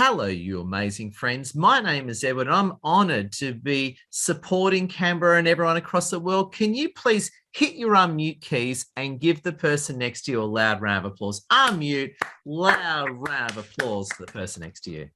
Hello, you amazing friends. My name is Edward, and I'm honoured to be supporting Canberra and everyone across the world. Can you please hit your unmute keys and give the person next to you a loud round of applause? Unmute, loud round of applause to the person next to you.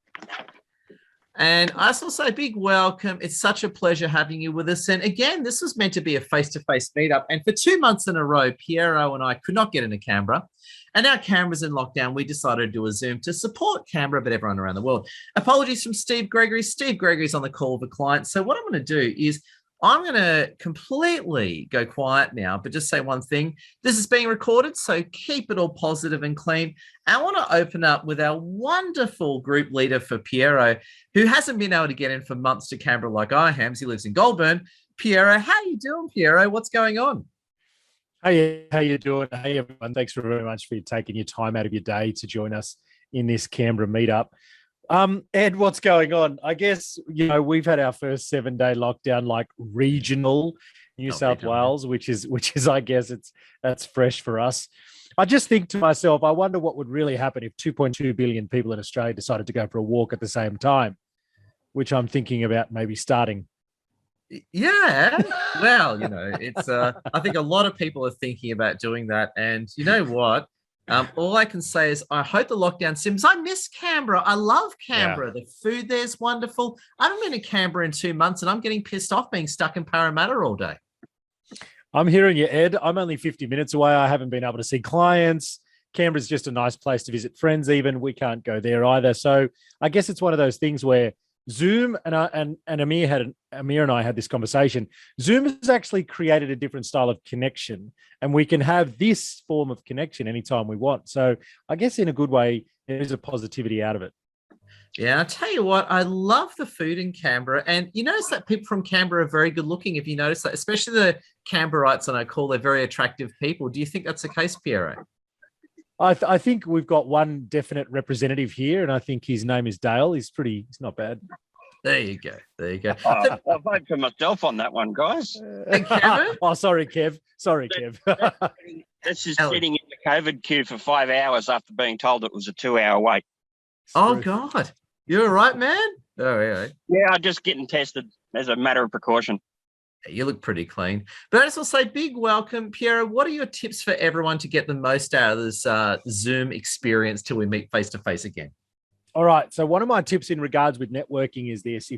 And I just want to say a big welcome. It's such a pleasure having you with us. And again, this was meant to be a face-to-face meetup. And for 2 months in a row, Piero and I could not get into Canberra. And now Canberra's in lockdown. We decided to do a Zoom to support Canberra, but everyone around the world. Apologies from Steve Gregory. Steve Gregory's on the call with a client. So what I'm going to do is I'm going to completely go quiet now, but just say one thing. This is being recorded, so keep it all positive and clean. I want to open up with our wonderful group leader for Piero, who hasn't been able to get in for months to Canberra like I am. He lives in Goulburn. Piero, how you doing, Piero? What's going on? Hey, how you doing? Hey, everyone. Thanks very much for taking your time out of your day to join us in this Canberra meetup. Ed, what's going on? I guess, we've had our first 7-day lockdown, like regional New South Wales, which is, I guess that's fresh for us. I just think to myself, I wonder what would really happen if 2.2 billion people in Australia decided to go for a walk at the same time, which I'm thinking about maybe starting. Yeah, well, it's, I think a lot of people are thinking about doing that. And you know what? All I can say is I hope the lockdown sims. I miss Canberra. I love Canberra. Yeah. The food there's wonderful. I haven't been to Canberra in 2 months and I'm getting pissed off being stuck in Parramatta all day. I'm hearing you, Ed. I'm only 50 minutes away. I haven't been able to see clients. Canberra's just a nice place to visit friends even. We can't go there either. So I guess it's one of those things where Zoom and Amir and I had this conversation. Zoom has actually created a different style of connection, and we can have this form of connection anytime we want. So I guess in a good way, there's a positivity out of it. Yeah, I'll tell you what, I love the food in Canberra. And you notice that people from Canberra are very good looking, if you notice that, especially the Canberrites, and I call they're very attractive people. Do you think that's the case, Piero? I think we've got one definite representative here, and I think his name is Dale. He's not bad. There you go. There you go. I'll vote for myself on that one, guys. Kevin? Oh, sorry, Kev. Sorry, Kev. This is sitting in the COVID queue for 5 hours after being told it was a 2-hour wait. Oh, God. You're all right, man? Oh, yeah. Yeah, I'm just getting tested as a matter of precaution. You look pretty clean. But I just want to say big welcome, Piero. What are your tips for everyone to get the most out of this Zoom experience till we meet face-to-face again? All right. So one of my tips in regards with networking is this.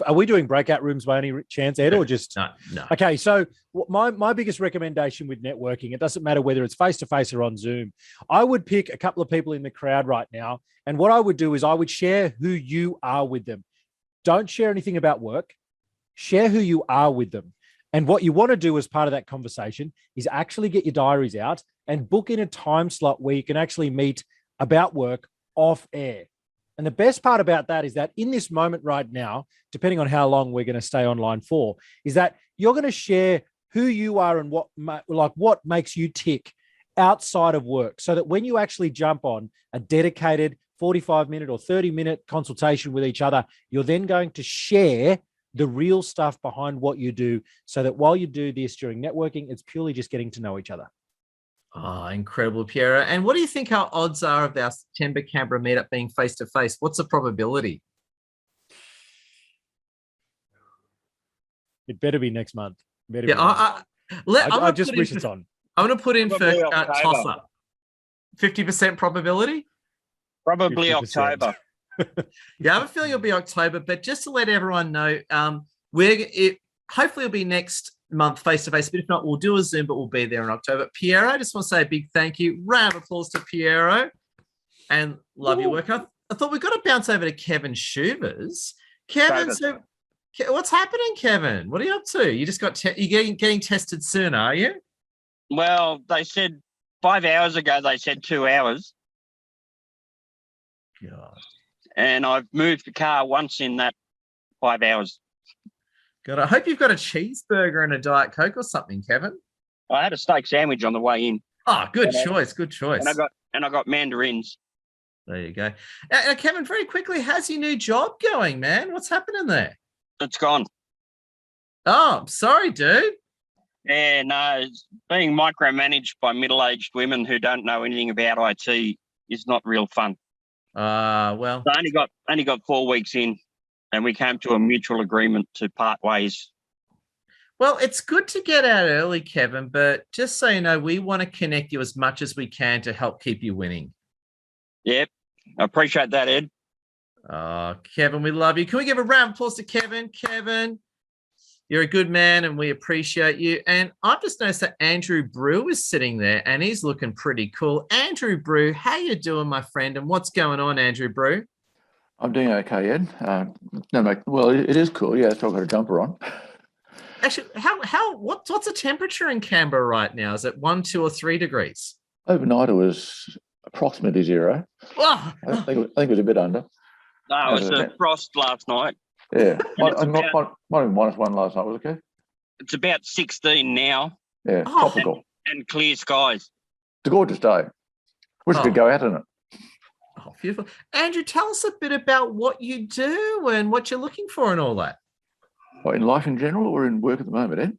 Are we doing breakout rooms by any chance, Ed, or just? No. Okay. So my biggest recommendation with networking, it doesn't matter whether it's face-to-face or on Zoom. I would pick a couple of people in the crowd right now. And what I would do is I would share who you are with them. Don't share anything about work. Share who you are with them. And what you want to do as part of that conversation is actually get your diaries out and book in a time slot where you can actually meet about work off air. And the best part about that is that in this moment right now, depending on how long we're going to stay online for, is that you're going to share who you are and what makes you tick outside of work, so that when you actually jump on a dedicated 45-minute or 30-minute consultation with each other, you're then going to share the real stuff behind what you do, so that while you do this during networking, it's purely just getting to know each other. Oh, incredible, Piero. And what do you think our odds are of our September Canberra meetup being face-to-face? What's the probability? It better be next month. I just wish it's on. I'm going to put in for toss-up. 50% probability? Probably 50%. October. Yeah, I have a feeling it'll be October, but just to let everyone know, hopefully it'll be next month face-to-face, but if not, we'll do a Zoom, but we'll be there in October. Piero, I just want to say a big thank you. Round of applause to Piero, and love your work. I thought we've got to bounce over to Kevin Shuvers. Kevin, so what's happening, Kevin? What are you up to? You just got you're getting tested soon, are you? Well, they said 5 hours ago, they said 2 hours. God. And I've moved the car once in that 5 hours. God, I hope you've got a cheeseburger and a Diet Coke or something, Kevin. I had a steak sandwich on the way in. Oh, good choice. Good choice. And I got mandarins. There you go. Now, Kevin, very quickly, how's your new job going, man? What's happening there? It's gone. Oh, I'm sorry, dude. Yeah, no, being micromanaged by middle-aged women who don't know anything about IT is not real fun. Well, So I only got 4 weeks in, and we came to a mutual agreement to part ways. well, it's good to get out early, Kevin, but just so you know, we want to connect you as much as we can to help keep you winning. Yep, I appreciate that, Ed. Kevin, we love you. Can we give a round of applause to Kevin? Kevin, you're a good man and we appreciate you. And I've just noticed that Andrew Brew is sitting there and he's looking pretty cool. Andrew Brew, how you doing, my friend? And what's going on, Andrew Brew? I'm doing okay, Ed. Well, it is cool. Yeah, so I've got a jumper on. Actually, what's the temperature in Canberra right now? Is it 1, 2, or 3 degrees? Overnight, it was approximately 0. Oh, I think it was a bit under. No, it was a frost last night. Yeah, might have been -1 last night. Was it okay? It's about 16 now. Yeah, topical. And clear skies. It's a gorgeous day. Wish I could go out in it. Oh, beautiful. Andrew, tell us a bit about what you do and what you're looking for and all that. Well, in life in general or in work at the moment, Ed?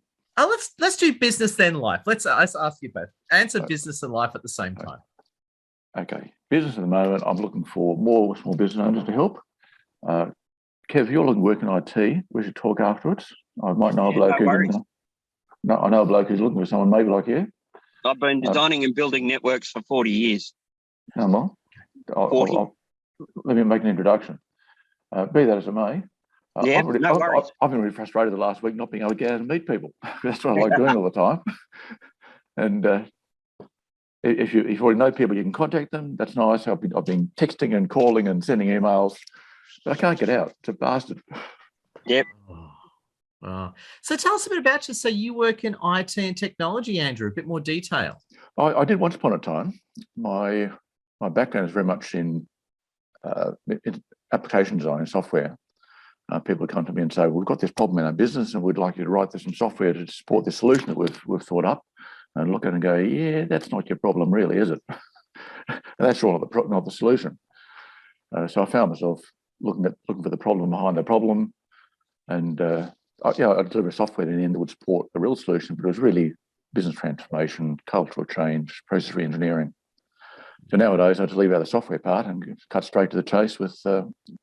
Let's do business then life. Let's ask you both. Answer business and life at the same time. Okay. Business at the moment, I'm looking for more small business owners to help. Kev, if you're looking to work in IT, we should talk afterwards. I might know a bloke I know a bloke who's looking for someone maybe like you. I've been designing and building networks for 40 years. How long? Let me make an introduction. Be that as it may, Yeah, I've been really frustrated the last week not being able to get out and meet people. That's what I like doing all the time. And if you already know people, you can contact them. That's nice. I've been texting and calling and sending emails, but I can't get out. It's a bastard. Yep. Oh. So tell us a bit about you. So you work in IT and technology, Andrew. A bit more detail. I did once upon a time. My background is very much in application design and software. People come to me and say, "We've got this problem in our business, and we'd like you to write this in software to support this solution that we've thought up." And look at it and go, "Yeah, that's not your problem, really, is it?" And that's not the solution. So I found myself looking for the problem behind the problem, and I deliver software in the end that would support the real solution, but it was really business transformation, cultural change, process re-engineering. So nowadays, I just leave out the software part and cut straight to the chase with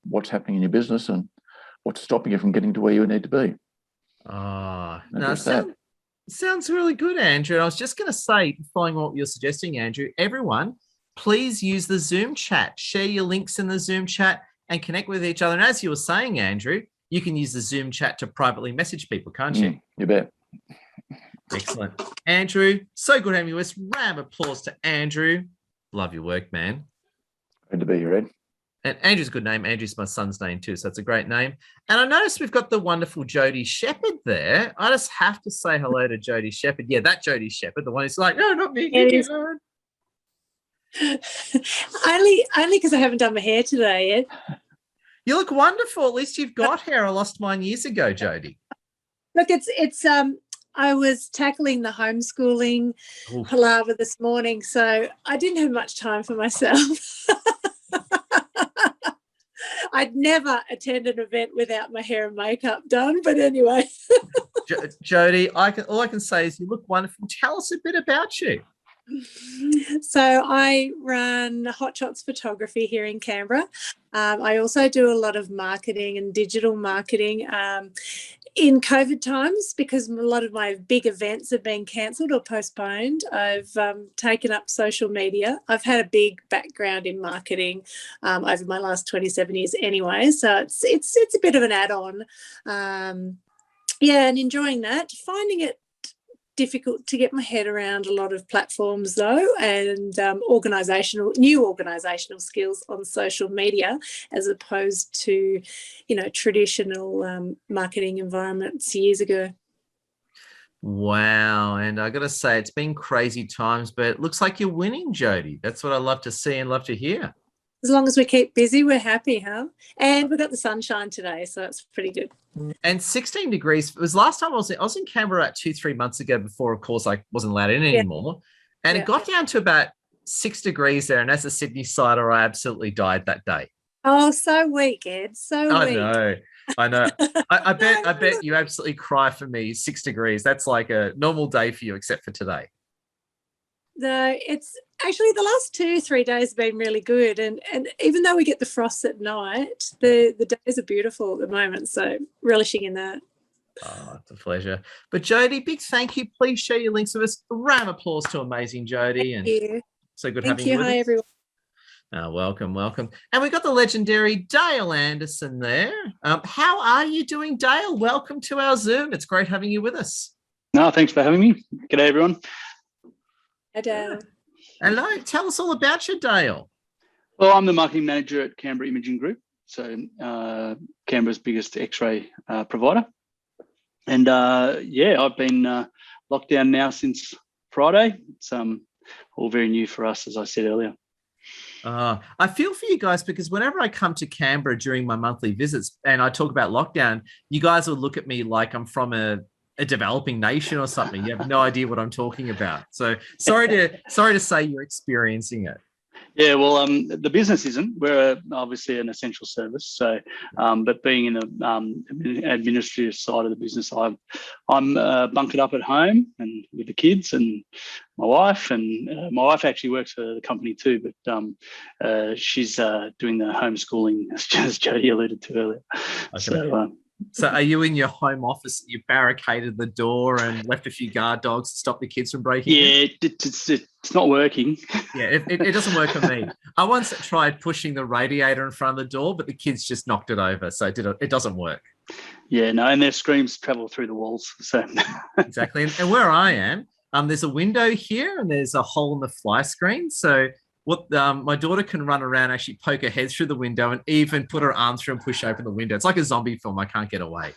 what's happening in your business and what's stopping you from getting to where you need to be. Sounds really good, Andrew. I was just going to say, following what you're suggesting, Andrew, everyone, please use the Zoom chat. Share your links in the Zoom chat and connect with each other. And as you were saying, Andrew, you can use the Zoom chat to privately message people, can't you? You bet. Excellent. Andrew, so good having you with us. Round of applause to Andrew. Love your work, man. Good to be here, Ed. And Andrew's a good name. Andrew's my son's name too, so that's a great name. And I noticed we've got the wonderful Jody Shepherd there. I just have to say hello to Jody Shepherd. Yeah, that Jody Shepherd, the one who's like, no, not me. Only because I haven't done my hair today, Ed. You look wonderful. At least you've got hair. I lost mine years ago, Jody. Look, it's I was tackling the homeschooling palaver this morning, so I didn't have much time for myself. I'd never attend an event without my hair and makeup done, but anyway. Jody, all I can say is you look wonderful. Tell us a bit about you. So I run Hot Shots Photography here in Canberra. I also do a lot of marketing and digital marketing in COVID times, because a lot of my big events have been cancelled or postponed. I've taken up social media. I've had a big background in marketing over my last 27 years anyway, so it's a bit of an add-on. And enjoying that. Finding it difficult to get my head around a lot of platforms though, and new organisational skills on social media as opposed to, traditional marketing environments years ago. Wow. And I got to say, it's been crazy times, but it looks like you're winning, Jody. That's what I love to see and love to hear. As long as we keep busy, we're happy, huh? And we've got the sunshine today, so it's pretty good. And 16 degrees. It was last time I was in Canberra about 2-3 months ago before, of course, I wasn't allowed in anymore. And it got down to about 6 degrees there. And as a Sydney sider, I absolutely died that day. Oh, so weak, Ed. So weak. I know. I bet you absolutely cry for me. 6 degrees. That's like a normal day for you, except for today. It's actually the last 2-3 days have been really good, and even though we get the frost at night, the days are beautiful at the moment, so relishing in that. Oh, it's a pleasure. But Jody, big thank you. Please share your links with us. A round of applause to amazing Jody. Thank you. So good Thank having you. you with Hi, us. everyone. Welcome, welcome. And we've got the legendary Dale Anderson there. How are you doing, Dale? Welcome to our Zoom. It's great having you with us. No, thanks for having me. G'day, everyone. Hi, Dale. Hello. Tell us all about you, Dale. Well, I'm the marketing manager at Canberra Imaging Group, so Canberra's biggest X-ray provider. And I've been locked down now since Friday. It's all very new for us, as I said earlier. I feel for you guys because whenever I come to Canberra during my monthly visits and I talk about lockdown, you guys will look at me like I'm from a developing nation or something. You have no idea what I'm talking about. So sorry to say you're experiencing it. Yeah, well, the business isn't. We're obviously an essential service. So, but being in the administrative side of the business, I'm bunkered up at home and with the kids and my wife. And my wife actually works for the company too, but she's doing the homeschooling, as Jody alluded to earlier. So are you in your home office? You barricaded the door and left a few guard dogs to stop the kids from breaking in? Yeah, it's not working. Yeah, it doesn't work for me. I once tried pushing the radiator in front of the door, but the kids just knocked it over. So it doesn't work. Yeah, no, and their screams travel through the walls. So exactly. And where I am, there's a window here and there's a hole in the fly screen. So my daughter can run around, actually poke her head through the window and even put her arm through and push open the window. It's like a zombie film. I can't get away.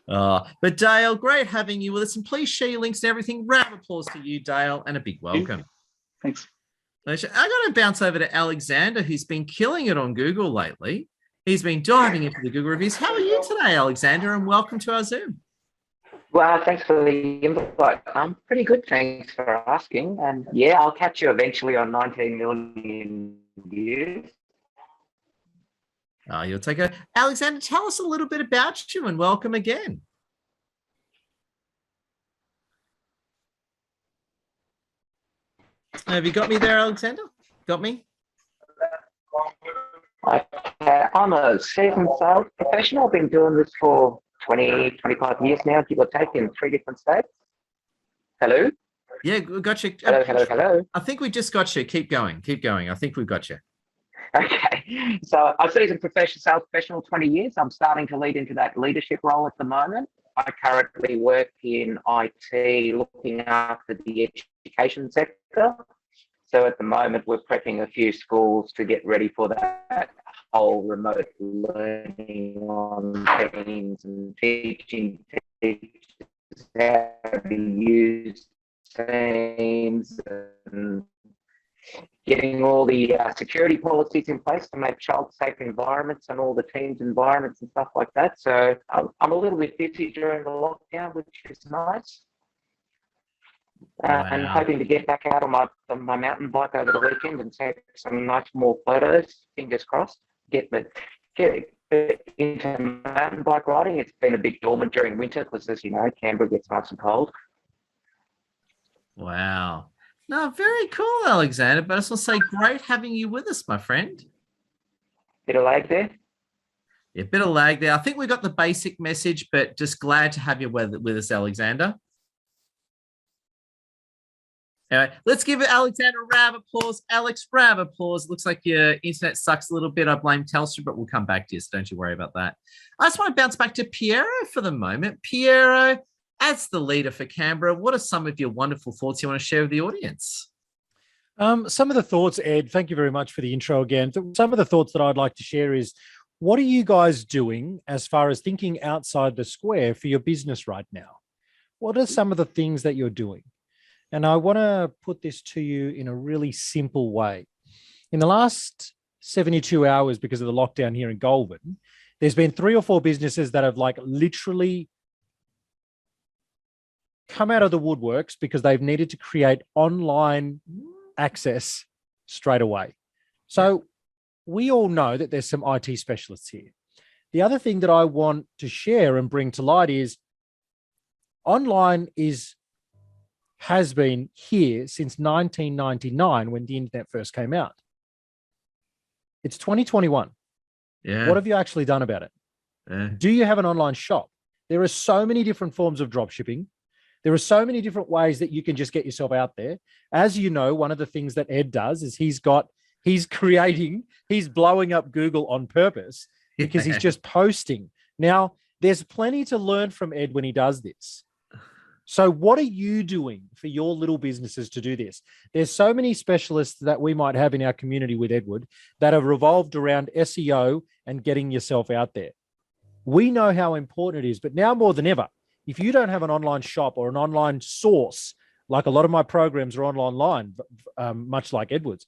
But Dale, great having you with us. And please share your links and everything. Round of applause to you, Dale, and a big welcome. Thanks. I got to bounce over to Alexander, who's been killing it on Google lately. He's been diving into the Google reviews. How are you today, Alexander? And welcome to our Zoom. Well, thanks for the invite. I'm pretty good, thanks for asking. And yeah, I'll catch you eventually on 19 million views. You'll take it. Alexander, tell us a little bit about you and welcome again. Have you got me there, Alexander? Got me? I'm a seasoned sales professional. I've been doing this for 20, 25 years now, give or take, in 3 different states. Hello? Yeah, we got you. Hello. I think we just got you. Keep going. I think we've got you. Okay. So I've been a sales professional 20 years. I'm starting to lead into that leadership role at the moment. I currently work in IT, looking after the education sector. So at the moment, we're prepping a few schools to get ready for that whole remote learning on Teams and teaching teachers how to use Teams and getting all the security policies in place to make child-safe environments and all the Teams environments and stuff like that. So I'm a little bit busy during the lockdown, which is nice. Wow. And hoping to get back out on my mountain bike over the weekend and take some nice more photos, fingers crossed. Get into mountain bike riding. It's been a bit dormant during winter because, as you know, Canberra gets nice and cold. Wow. No, very cool, Alexander. But I just want to say, great having you with us, my friend. Bit of lag there? Yeah, bit of lag there. I think we got the basic message, but just glad to have you with us, Alexander. Anyway, let's give Alexander a round of applause. Alex, round of applause. Looks like your internet sucks a little bit. I blame Telstra, but we'll come back to you, so don't you worry about that. I just want to bounce back to Piero for the moment. Piero, as the leader for Canberra, what are some of your wonderful thoughts you want to share with the audience? Some of the thoughts, Ed, thank you very much for the intro again. Some of the thoughts that I'd like to share is, what are you guys doing as far as thinking outside the square for your business right now? What are some of the things that you're doing? And I want to put this to you in a really simple way. In the last 72 hours, because of the lockdown here in Goulburn, there's been 3 or 4 businesses that have literally come out of the woodworks because they've needed to create online access straight away. So we all know that there's some IT specialists here. The other thing that I want to share and bring to light is online is has been here since 1999 when the internet first came out. It's 2021. Yeah. What have you actually done about it? Yeah. Do you have an online shop? There are so many different forms of drop shipping. There are so many different ways that you can just get yourself out there. As you know, one of the things that Ed does is he's blowing up Google on purpose because he's just posting. Now, there's plenty to learn from Ed when he does this. So what are you doing for your little businesses to do this? There's so many specialists that we might have in our community with Edward that have revolved around SEO and getting yourself out there. We know how important it is, but now more than ever, if you don't have an online shop or an online source, like a lot of my programs are online, much like Edward's,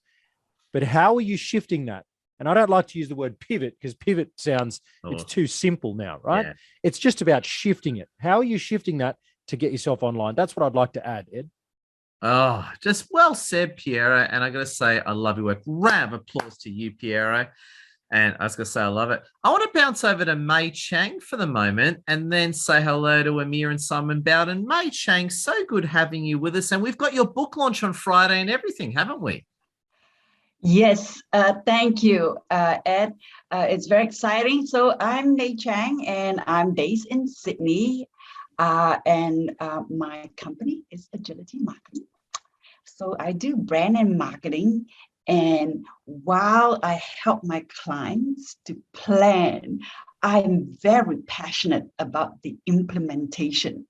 but how are you shifting that? And I don't like to use the word pivot because pivot sounds, it's too simple now, right? Yeah. It's just about shifting it. How are you shifting that to get yourself online? That's what I'd like to add, Ed. Oh, just well said, Piero. And I got to say, I love your work. Round of applause to you, Piero. And I was going to say, I love it. I want to bounce over to Mei Chang for the moment and then say hello to Amir and Simon Bowden. Mei Chang, so good having you with us. And we've got your book launch on Friday and everything, haven't we? Yes, thank you, Ed. It's very exciting. So I'm Mei Chang and I'm based in Sydney. And my company is Agility Marketing. So I do brand and marketing. And while I help my clients to plan, I'm very passionate about the implementation.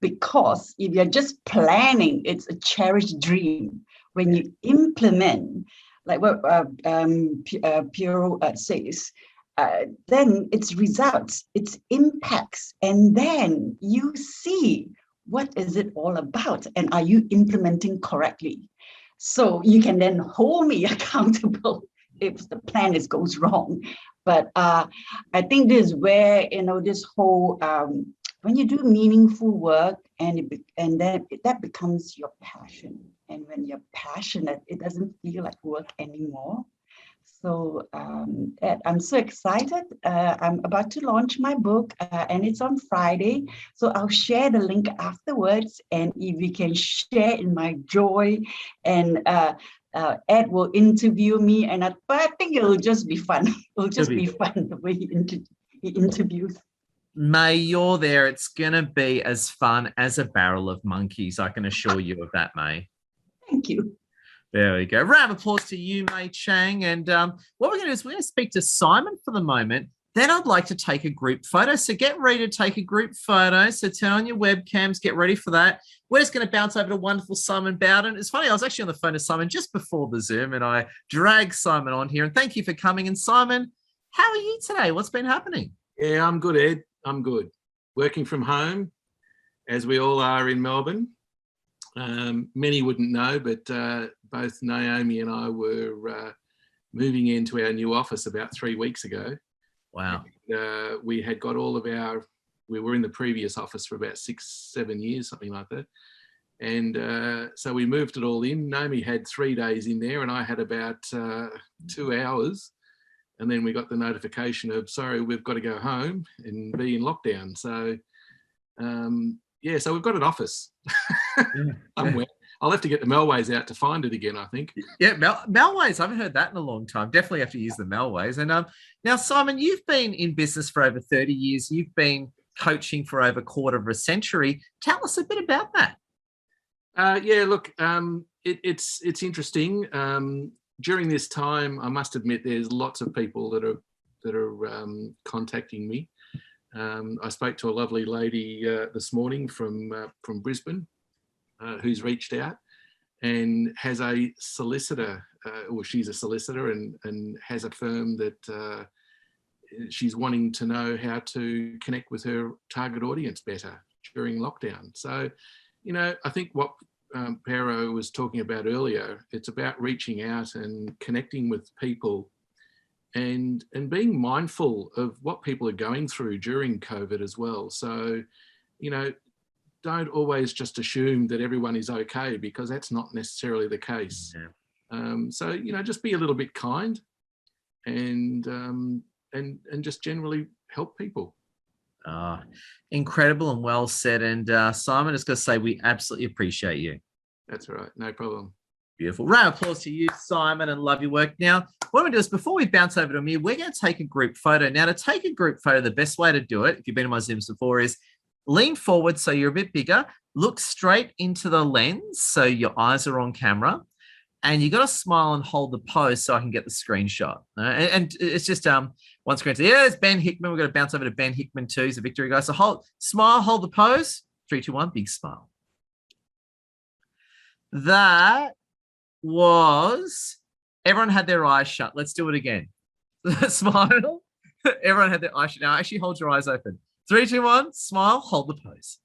Because if you're just planning, it's a cherished dream. When you implement, like what Piero says, then it's results, it's impacts, and then you see what is it all about and are you implementing correctly? So you can then hold me accountable if the plan goes wrong. But I think this is where, this whole, when you do meaningful work and then that becomes your passion. And when you're passionate, it doesn't feel like work anymore. So Ed, I'm so excited. I'm about to launch my book and it's on Friday. So I'll share the link afterwards. And if we can share in my joy and Ed will interview me. But I think it'll just be fun. It'll just be fun the way he interviews. May, you're there. It's going to be as fun as a barrel of monkeys. I can assure you of that, May. Thank you. There we go. Round of applause to you, Mei Chang. And what we're going to do is we're going to speak to Simon for the moment. Then I'd like to take a group photo. So get ready to take a group photo. So turn on your webcams, get ready for that. We're just going to bounce over to wonderful Simon Bowden. It's funny, I was actually on the phone to Simon just before the Zoom and I dragged Simon on here. And thank you for coming. And Simon, how are you today? What's been happening? Yeah, I'm good, Ed. I'm good. Working from home, as we all are in Melbourne. Many wouldn't know, but both Naomi and I were moving into our new office about 3 weeks ago. Wow. And, we had got all of we were in the previous office for about 6-7 years, something like that. And so we moved it all in. Naomi had 3 days in there and I had about 2 hours. And then we got the notification of, sorry, we've got to go home and be in lockdown. So, yeah, so we've got an office somewhere. I'll have to get the Melways out to find it again, I think. Yeah, Melways. I haven't heard that in a long time. Definitely have to use the Melways. And now, Simon, you've been in business for over 30 years. You've been coaching for over a quarter of a century. Tell us a bit about that. Yeah, look, it's interesting. During this time, I must admit, there's lots of people that are contacting me. I spoke to a lovely lady this morning from Brisbane who's reached out and has a solicitor, or she's a solicitor and has a firm that she's wanting to know how to connect with her target audience better during lockdown. So, I think what Pero was talking about earlier, it's about reaching out and connecting with people and being mindful of what people are going through during COVID as well. So, don't always just assume that everyone is okay, because that's not necessarily the case. Yeah. So, just be a little bit kind and just generally help people. Incredible and well said. And Simon, just going to say we absolutely appreciate you. That's all right. No problem. Beautiful. Round of applause to you, Simon, and love your work. Now, what we're going to do is before we bounce over to Amir, we're going to take a group photo. Now, to take a group photo, the best way to do it, if you've been in my Zooms before, is lean forward so you're a bit bigger, look straight into the lens so your eyes are on camera, and you got to smile and hold the pose so I can get the screenshot. And it's just one screen. So, yeah, it's Ben Hickman. We're going to bounce over to Ben Hickman too. He's a victory guy. So smile, hold the pose. 3, 2, 1, big smile. That was, everyone had their eyes shut. Let's do it again. Smile. Everyone had their eyes shut. Now actually hold your eyes open. 3, 2, 1, smile, hold the pose.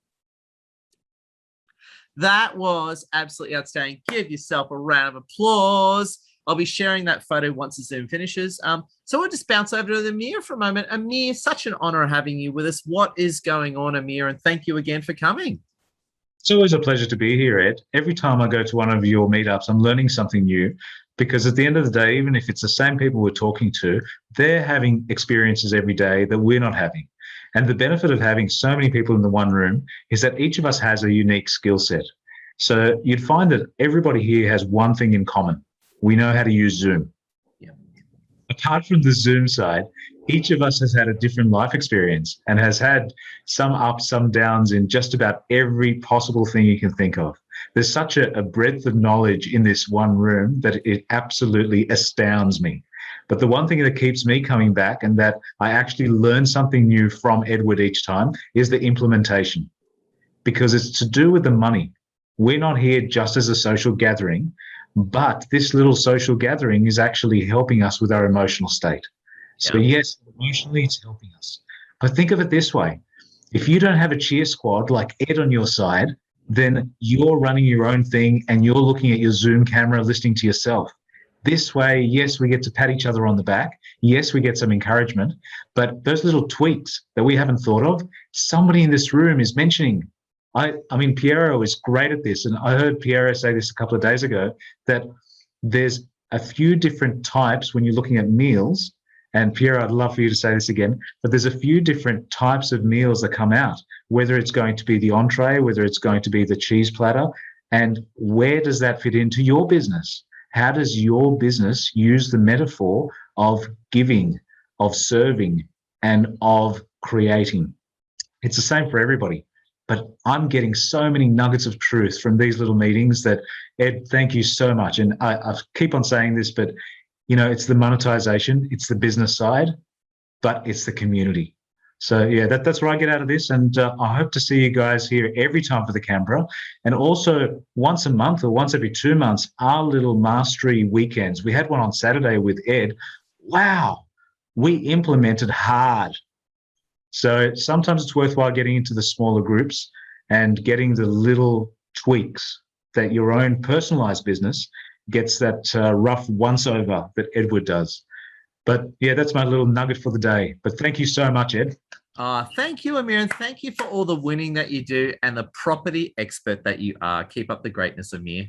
That was absolutely outstanding. Give yourself a round of applause. I'll be sharing that photo once the Zoom finishes. So we'll just bounce over to Amir for a moment. Amir, such an honor having you with us. What is going on, Amir? And thank you again for coming. It's always a pleasure to be here, Ed. Every time I go to one of your meetups, I'm learning something new, because at the end of the day, even if it's the same people we're talking to, they're having experiences every day that we're not having. And the benefit of having so many people in the one room is that each of us has a unique skill set. So you'd find that everybody here has one thing in common. We know how to use Zoom. Yeah. Apart from the Zoom side, each of us has had a different life experience and has had some ups, some downs in just about every possible thing you can think of. There's such a breadth of knowledge in this one room that it absolutely astounds me. But the one thing that keeps me coming back, and that I actually learn something new from Edward each time, is the implementation, because it's to do with the money. We're not here just as a social gathering, but this little social gathering is actually helping us with our emotional state. So yes, emotionally it's helping us. But think of it this way. If you don't have a cheer squad like Ed on your side, then you're running your own thing and you're looking at your Zoom camera, listening to yourself. This way, yes, we get to pat each other on the back. Yes, we get some encouragement. But those little tweaks that we haven't thought of, somebody in this room is mentioning. I mean, Piero is great at this. And I heard Piero say this a couple of days ago, that there's a few different types when you're looking at meals. And Piero, I'd love for you to say this again, but there's a few different types of meals that come out, whether it's going to be the entree, whether it's going to be the cheese platter, and where does that fit into your business? How does your business use the metaphor of giving, of serving, and of creating? It's the same for everybody. But I'm getting so many nuggets of truth from these little meetings that, Ed, thank you so much. And I keep on saying this, but you know, it's the monetization, it's the business side, but it's the community. So yeah, that's what I get out of this. And I hope to see you guys here every time for the Canberra. And also once a month or once every 2 months, our little mastery weekends. We had one on Saturday with Ed. Wow, we implemented hard. So sometimes it's worthwhile getting into the smaller groups and getting the little tweaks that your own personalized business gets that rough once-over that Edward does. But yeah, that's my little nugget for the day. But thank you so much, Ed. Thank you, Amir, and thank you for all the winning that you do and the property expert that you are. Keep up the greatness, Amir.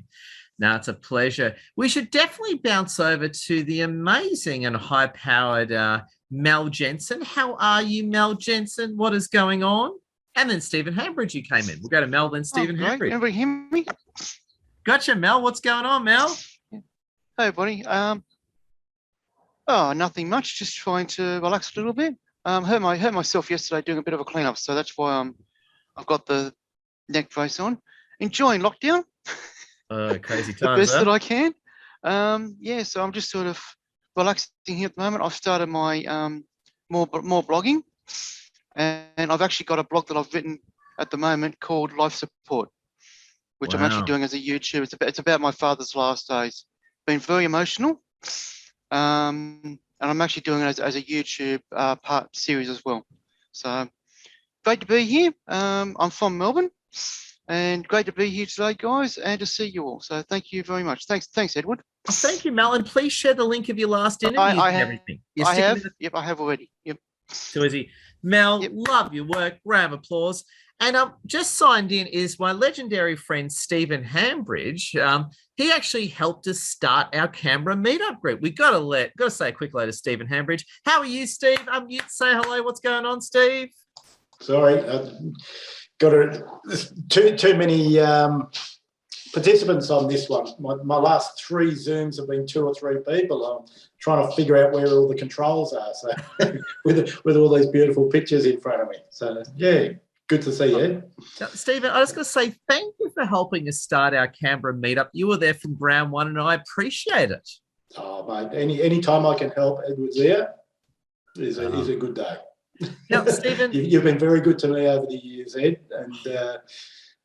Now, it's a pleasure. We should definitely bounce over to the amazing and high-powered Mel Jensen. How are you, Mel Jensen? What is going on? And then Stephen Hambridge, you came in. We'll go to Mel, then Stephen Hambridge. Everybody hear me? Gotcha, Mel. What's going on, Mel? Hey, buddy. Oh, nothing much. Just trying to relax a little bit. Hurt myself yesterday doing a bit of a cleanup, so that's why I've got the neck brace on. Enjoying lockdown. Crazy times. The best that I can. Yeah, so I'm just sort of relaxing here at the moment. I've started my more blogging, and I've actually got a blog that I've written at the moment called Life Support, which I'm actually doing as a YouTube. It's about my father's last days. Been very emotional, and I'm actually doing it as a YouTube part series as well. So great to be here. I'm from Melbourne, and great to be here today, guys, and to see you all. So thank you very much. Thanks, Edward. Thank you, Mel, and please share the link of your last interview and everything. I have. Yep, I have already. Yep. Too easy. Mel, love your work. Round of applause. And just signed in is my legendary friend, Stephen Hambridge. He actually helped us start our Canberra meetup group. We got to say a quick hello to Stephen Hambridge. How are you, Steve? Unmute, say hello. What's going on, Steve? Sorry, too many participants on this one. My last 3 Zooms have been 2 or 3 people. I'm trying to figure out where all the controls are. So with all these beautiful pictures in front of me. So yeah, good to see you. Now, Stephen, I was going to say thank you for helping us start our Canberra meetup. You were there from ground one, and I appreciate it. Oh mate, any time I can help Edward's there is a good day. Now, Stephen, you've been very good to me over the years, Ed, and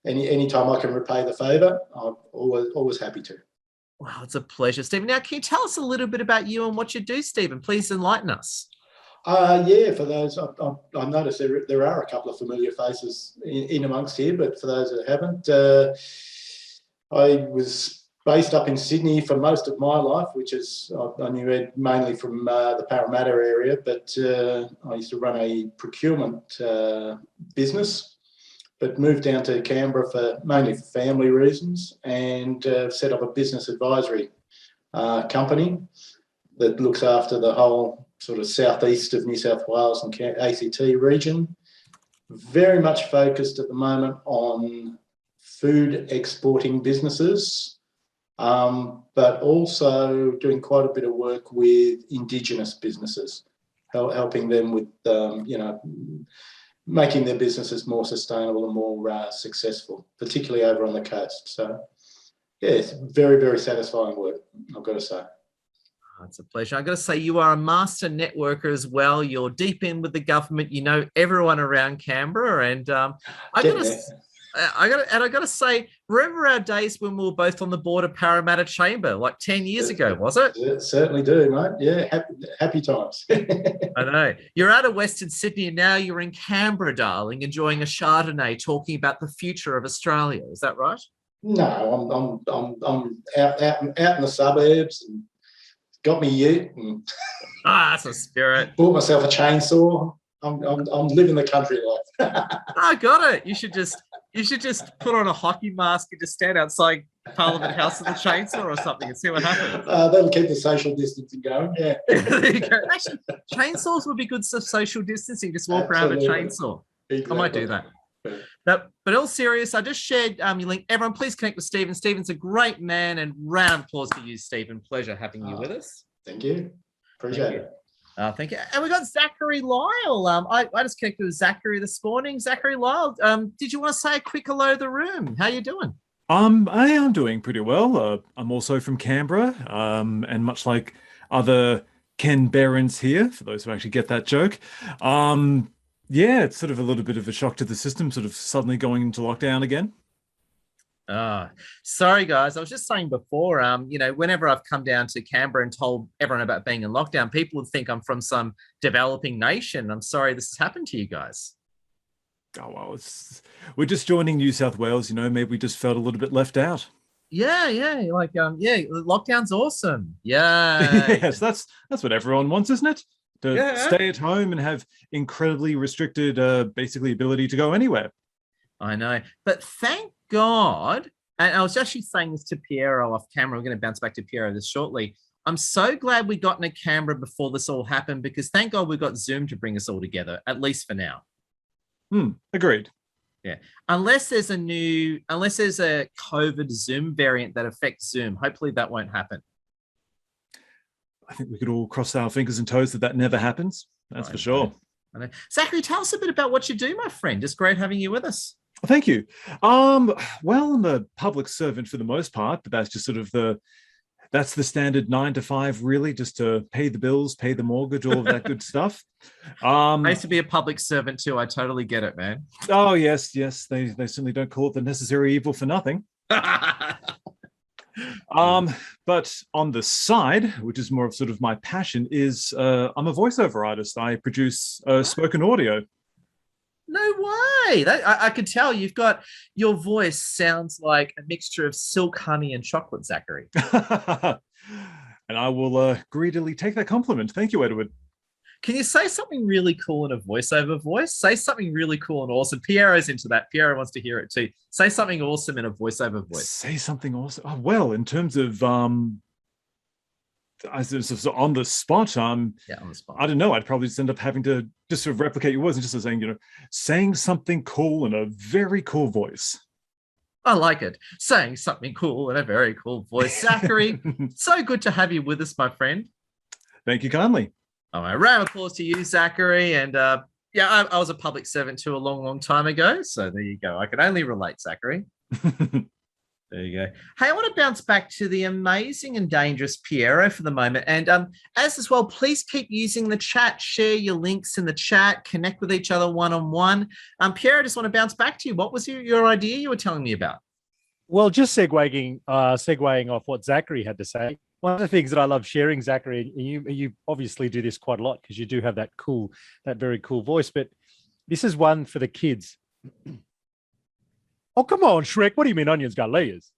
any time I can repay the favour, I'm always happy to. Wow, it's a pleasure, Stephen. Now, can you tell us a little bit about you and what you do, Stephen? Please enlighten us. Yeah, for those, I've noticed there are a couple of familiar faces in amongst here, but for those that haven't, I was based up in Sydney for most of my life, which is, I knew Ed mainly from the Parramatta area, but I used to run a procurement business, but moved down to Canberra mainly for family reasons, and set up a business advisory company that looks after the whole sort of southeast of New South Wales and ACT region. Very much focused at the moment on food exporting businesses, but also doing quite a bit of work with Indigenous businesses, helping them with, making their businesses more sustainable and more successful, particularly over on the coast. So, yeah, it's very, very satisfying work, I've got to say. Oh, it's a pleasure. I've got to say, you are a master networker as well. You're deep in with the government. You know everyone around Canberra, and I got to say, remember our days when we were both on the board of Parramatta Chamber, like 10 years ago, was it? Certainly do, mate. Yeah, happy times. I know. You're out of Western Sydney and now you're in Canberra, darling, enjoying a Chardonnay, talking about the future of Australia. Is that right? No, I'm out in the suburbs and got me ute and that's a spirit. Bought myself a chainsaw. I'm living the country life. I got it. You should just put on a hockey mask and just stand outside Parliament House with a chainsaw or something and see what happens. That'll keep the social distancing going. Yeah. There you go. Actually, chainsaws would be good for social distancing. Just walk around with a chainsaw. Exactly. I might do that. But all serious, I just shared your link. Everyone, please connect with Stephen. Stephen's a great man, and round of applause for you, Stephen. Pleasure having you with us. Thank you. Appreciate it. Thank you. And we got Zachary Lyle. I just connected with Zachary this morning. Zachary Lyle, did you want to say a quick hello to the room? How you doing? I am doing pretty well. I'm also from Canberra, and much like other Canberrans here, for those who actually get that joke, yeah, it's sort of a little bit of a shock to the system, sort of suddenly going into lockdown again. Sorry guys, I was just saying before, whenever I've come down to Canberra and told everyone about being in lockdown, people would think I'm from some developing nation. I'm sorry this has happened to you guys. Oh well, we're just joining New South Wales, maybe we just felt a little bit left out. Yeah, lockdown's awesome. Yeah. Yes, that's what everyone wants, isn't it? To stay at home and have incredibly restricted basically ability to go anywhere. I know, but thank God, and I was actually saying this to Piero off camera, we're going to bounce back to Piero this shortly. I'm so glad we got into Canberra before this all happened, because thank God we got Zoom to bring us all together, at least for now. Agreed. Yeah, unless there's a COVID Zoom variant that affects Zoom, hopefully that won't happen. I think we could all cross our fingers and toes that never happens. That's for sure. I know. Zachary, tell us a bit about what you do, my friend. It's great having you with us. Thank you. Well, I'm a public servant for the most part, but that's just sort of that's the standard 9 to 5, really, just to pay the bills, pay the mortgage, all of that good stuff. I used to be a public servant too. I totally get it, man. Oh, yes. They certainly don't call it the necessary evil for nothing. But on the side, which is more of sort of my passion, is I'm a voiceover artist. I produce spoken audio. No way. I could tell your voice sounds like a mixture of silk, honey, and chocolate, Zachary. And I will greedily take that compliment. Thank you, Edward. Can you say something really cool in a voiceover voice? Say something really cool and awesome. Piero's into that. Piero wants to hear it too. Say something awesome in a voiceover voice. Say something awesome. Oh, well, in terms of on the spot. Yeah, on the spot. I don't know. I'd probably just end up having to just sort of replicate your words and just saying, saying something cool in a very cool voice. I like it. Saying something cool in a very cool voice. Zachary, so good to have you with us, my friend. Thank you kindly. All right, round of applause to you, Zachary. And I was a public servant too a long, long time ago. So there you go. I can only relate, Zachary. There you go. Hey, I want to bounce back to the amazing and dangerous Piero for the moment. And as well, please keep using the chat. Share your links in the chat. Connect with each other one-on-one. Piero, I just want to bounce back to you. What was your idea you were telling me about? Well, just segueing off what Zachary had to say. One of the things that I love sharing, Zachary, and you obviously do this quite a lot because you do have that very cool voice, but this is one for the kids. Oh, come on, Shrek. What do you mean onions got layers?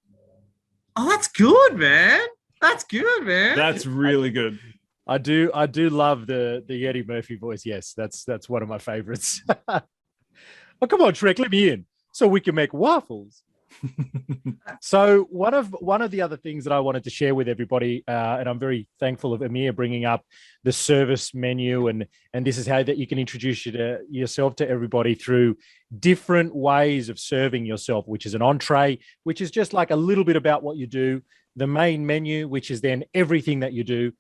Oh, that's good, man. That's good, man. That's really good. I do love the Eddie Murphy voice. Yes, that's one of my favorites. Oh, come on, Shrek, let me in so we can make waffles. So one of the other things that I wanted to share with everybody, and I'm very thankful of Amir bringing up the service menu, and this is how that you can introduce yourself to everybody through different ways of serving yourself, which is an entree, which is just like a little bit about what you do, the main menu, which is then everything that you do,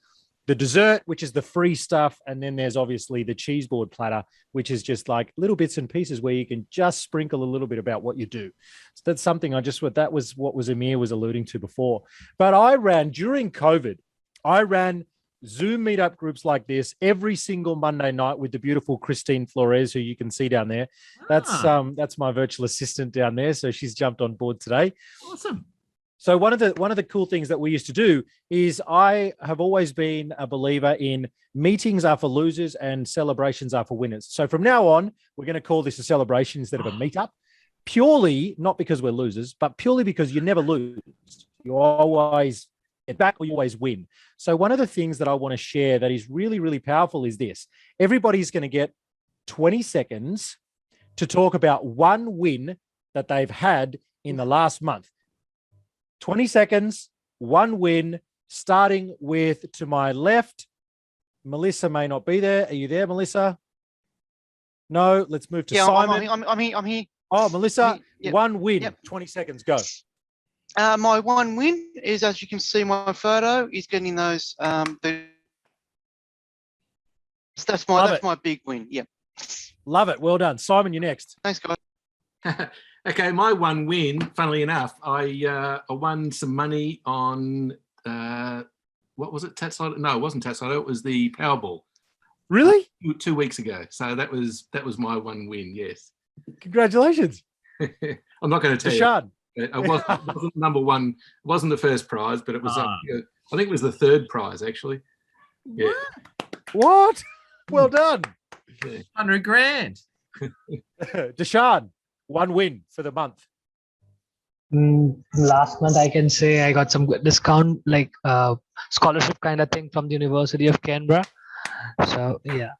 the dessert, which is the free stuff, and then there's obviously the cheese board platter, which is just like little bits and pieces where you can just sprinkle a little bit about what you do. So that's something that was what Amir was alluding to before. But during COVID, I ran Zoom meetup groups like this every single Monday night with the beautiful Christine Flores, who you can see down there. That's my virtual assistant down there. So she's jumped on board today. Awesome. So one of the cool things that we used to do is I have always been a believer in meetings are for losers and celebrations are for winners. So from now on, we're going to call this a celebration instead of a meetup, purely not because we're losers, but purely because you never lose. You always get back or you always win. So one of the things that I want to share that is really, really powerful is this. Everybody's going to get 20 seconds to talk about one win that they've had in the last month. 20 seconds, one win, starting with to my left. Melissa may not be there. Are you there, Melissa? No, let's move to Simon. I'm here. Oh, Melissa, Yep. one win, Yep. 20 seconds, go. My one win is, as you can see, my photo is getting those. That's my big win. Yep. Love it. Well done. Simon, you're next. Thanks, guys. Okay, my one win, funnily enough, I won some money on, what was it, Tatside? No, it wasn't Tatside, it was the Powerball. Really? 2 weeks ago. So that was my one win, yes. Congratulations. I'm not going to tell Deshard. you. It wasn't number one, it wasn't the first prize, but it was, I think it was the third prize, actually. Yeah. What? Well done. Yeah. 100 grand. Deshard, one win for the month. Last month, I can say I got some good discount, like scholarship kind of thing from the University of Canberra. So, yeah.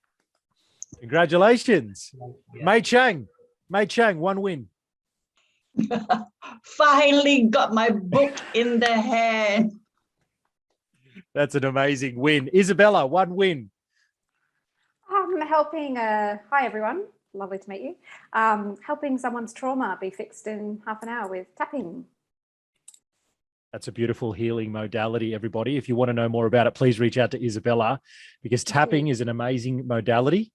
Congratulations. Yeah. Mei Chang, one win. Finally got my book in the hand. That's an amazing win. Isabella, one win. Helping, hi everyone, lovely to meet you. Helping someone's trauma be fixed in half an hour with tapping. That's a beautiful healing modality, everybody. If you want to know more about it, please reach out to Isabella, because tapping is an amazing modality,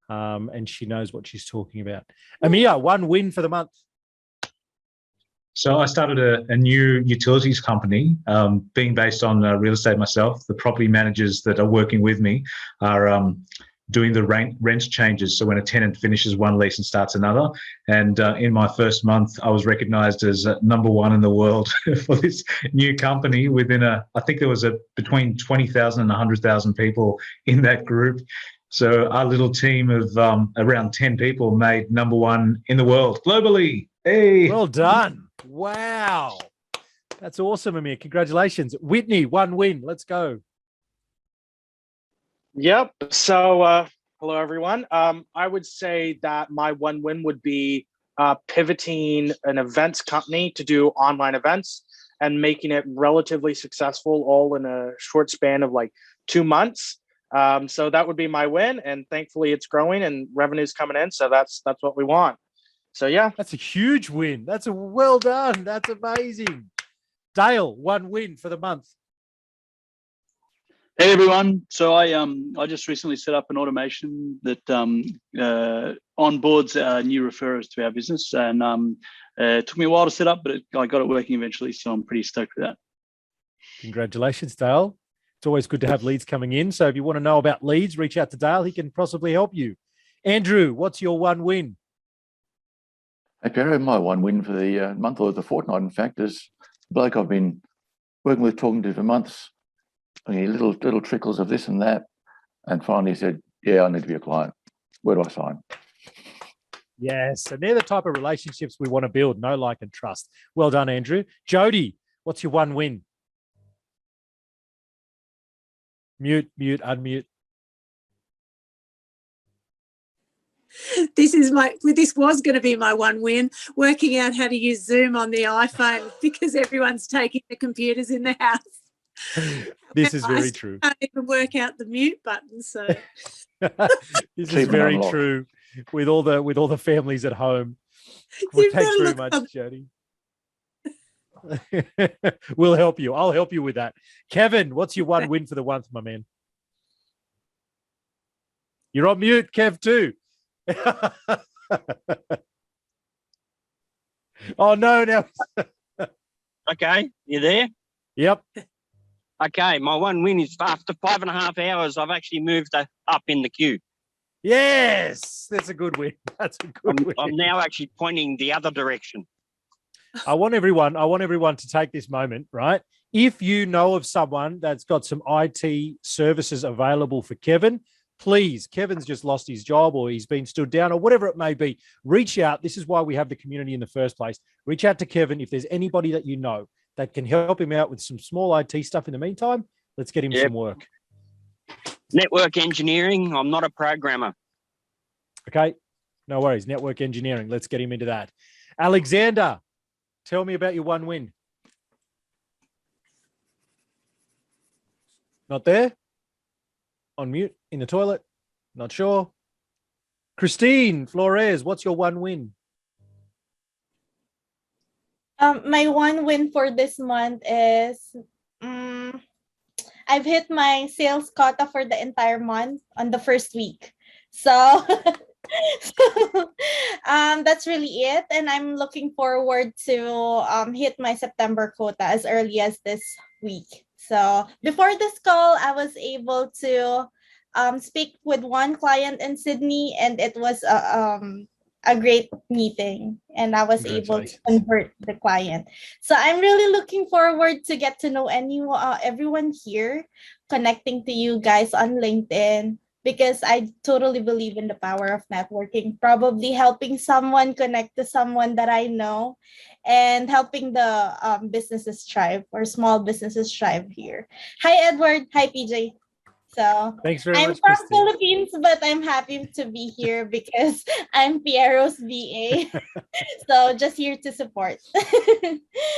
and she knows what she's talking about. Amir, one win for the month. So I started a new utilities company, being based on real estate myself. The property managers that are working with me are doing the rent changes. So when a tenant finishes one lease and starts another. And in my first month, I was recognized as number one in the world for this new company within I think there was between 20,000 and 100,000 people in that group. So our little team of around 10 people made number one in the world globally. Hey. Well done. Wow. That's awesome, Amir. Congratulations. Whitney, one win. Let's go. Yep. So, hello, everyone. I would say that my one win would be pivoting an events company to do online events and making it relatively successful all in a short span of like 2 months. So that would be my win, and thankfully it's growing and revenue's coming in. So that's what we want. So yeah, that's a huge win. That's a well done. That's amazing. Dale, 1 win for the month. Hey everyone! So I just recently set up an automation that onboards new referrers to our business, and it took me a while to set up, but I got it working eventually. So I'm pretty stoked with that. Congratulations, Dale. It's always good to have leads coming in. So if you want to know about leads, reach out to Dale. He can possibly help you. Andrew, what's your 1 win? Hey, Perry, my 1 win for the month or the fortnight, in fact, is the bloke I've been working with, talking to for months. Little trickles of this and that, and finally said, yeah, I need to be a client. Where do I sign? Yes, and they're the type of relationships we want to build. Know, like, and trust. Well done, Andrew. Jody, what's your 1 win? Mute, unmute. This was going to be my 1 win, working out how to use Zoom on the iPhone because everyone's taking the computers in the house. This is very true. I can't even work out the mute button. So this is very true with all the families at home. Well, thanks very much, Jody. We'll help you. I'll help you with that. Kevin, what's your 1 win for the month, my man? You're on mute, Kev, too. Oh no! Now. Okay, you there? Yep. Okay, my 1 win is after 5.5 hours, I've actually moved up in the queue. Yes, that's a good win. That's a good win. I'm now actually pointing the other direction. I want everyone to take this moment, right? If you know of someone that's got some IT services available for Kevin, please, Kevin's just lost his job or he's been stood down or whatever it may be, reach out. This is why we have the community in the first place. Reach out to Kevin. If there's anybody that you know that can help him out with some small IT stuff in the meantime, let's get him some work. Network engineering. I'm not a programmer. Okay, no worries. Network engineering. Let's get him into that. Alexander, tell me about your 1 win. Not there? On mute? In the toilet? Not sure. Christine Flores, what's your 1 win? My 1 win for this month is I've hit my sales quota for the entire month on the first week. So that's really it. And I'm looking forward to hit my September quota as early as this week. So before this call, I was able to speak with 1 client in Sydney, and it was a great meeting, and I was able to convert the client. So I'm really looking forward to get to know everyone here, connecting to you guys on LinkedIn, because I totally believe in the power of networking, probably helping someone connect to someone that I know and helping the businesses thrive, or small businesses thrive here. Hi, Edward. Hi, PJ. So thanks very I'm much, from Christine. Philippines, but I'm happy to be here because I'm Piero's VA. So just here to support.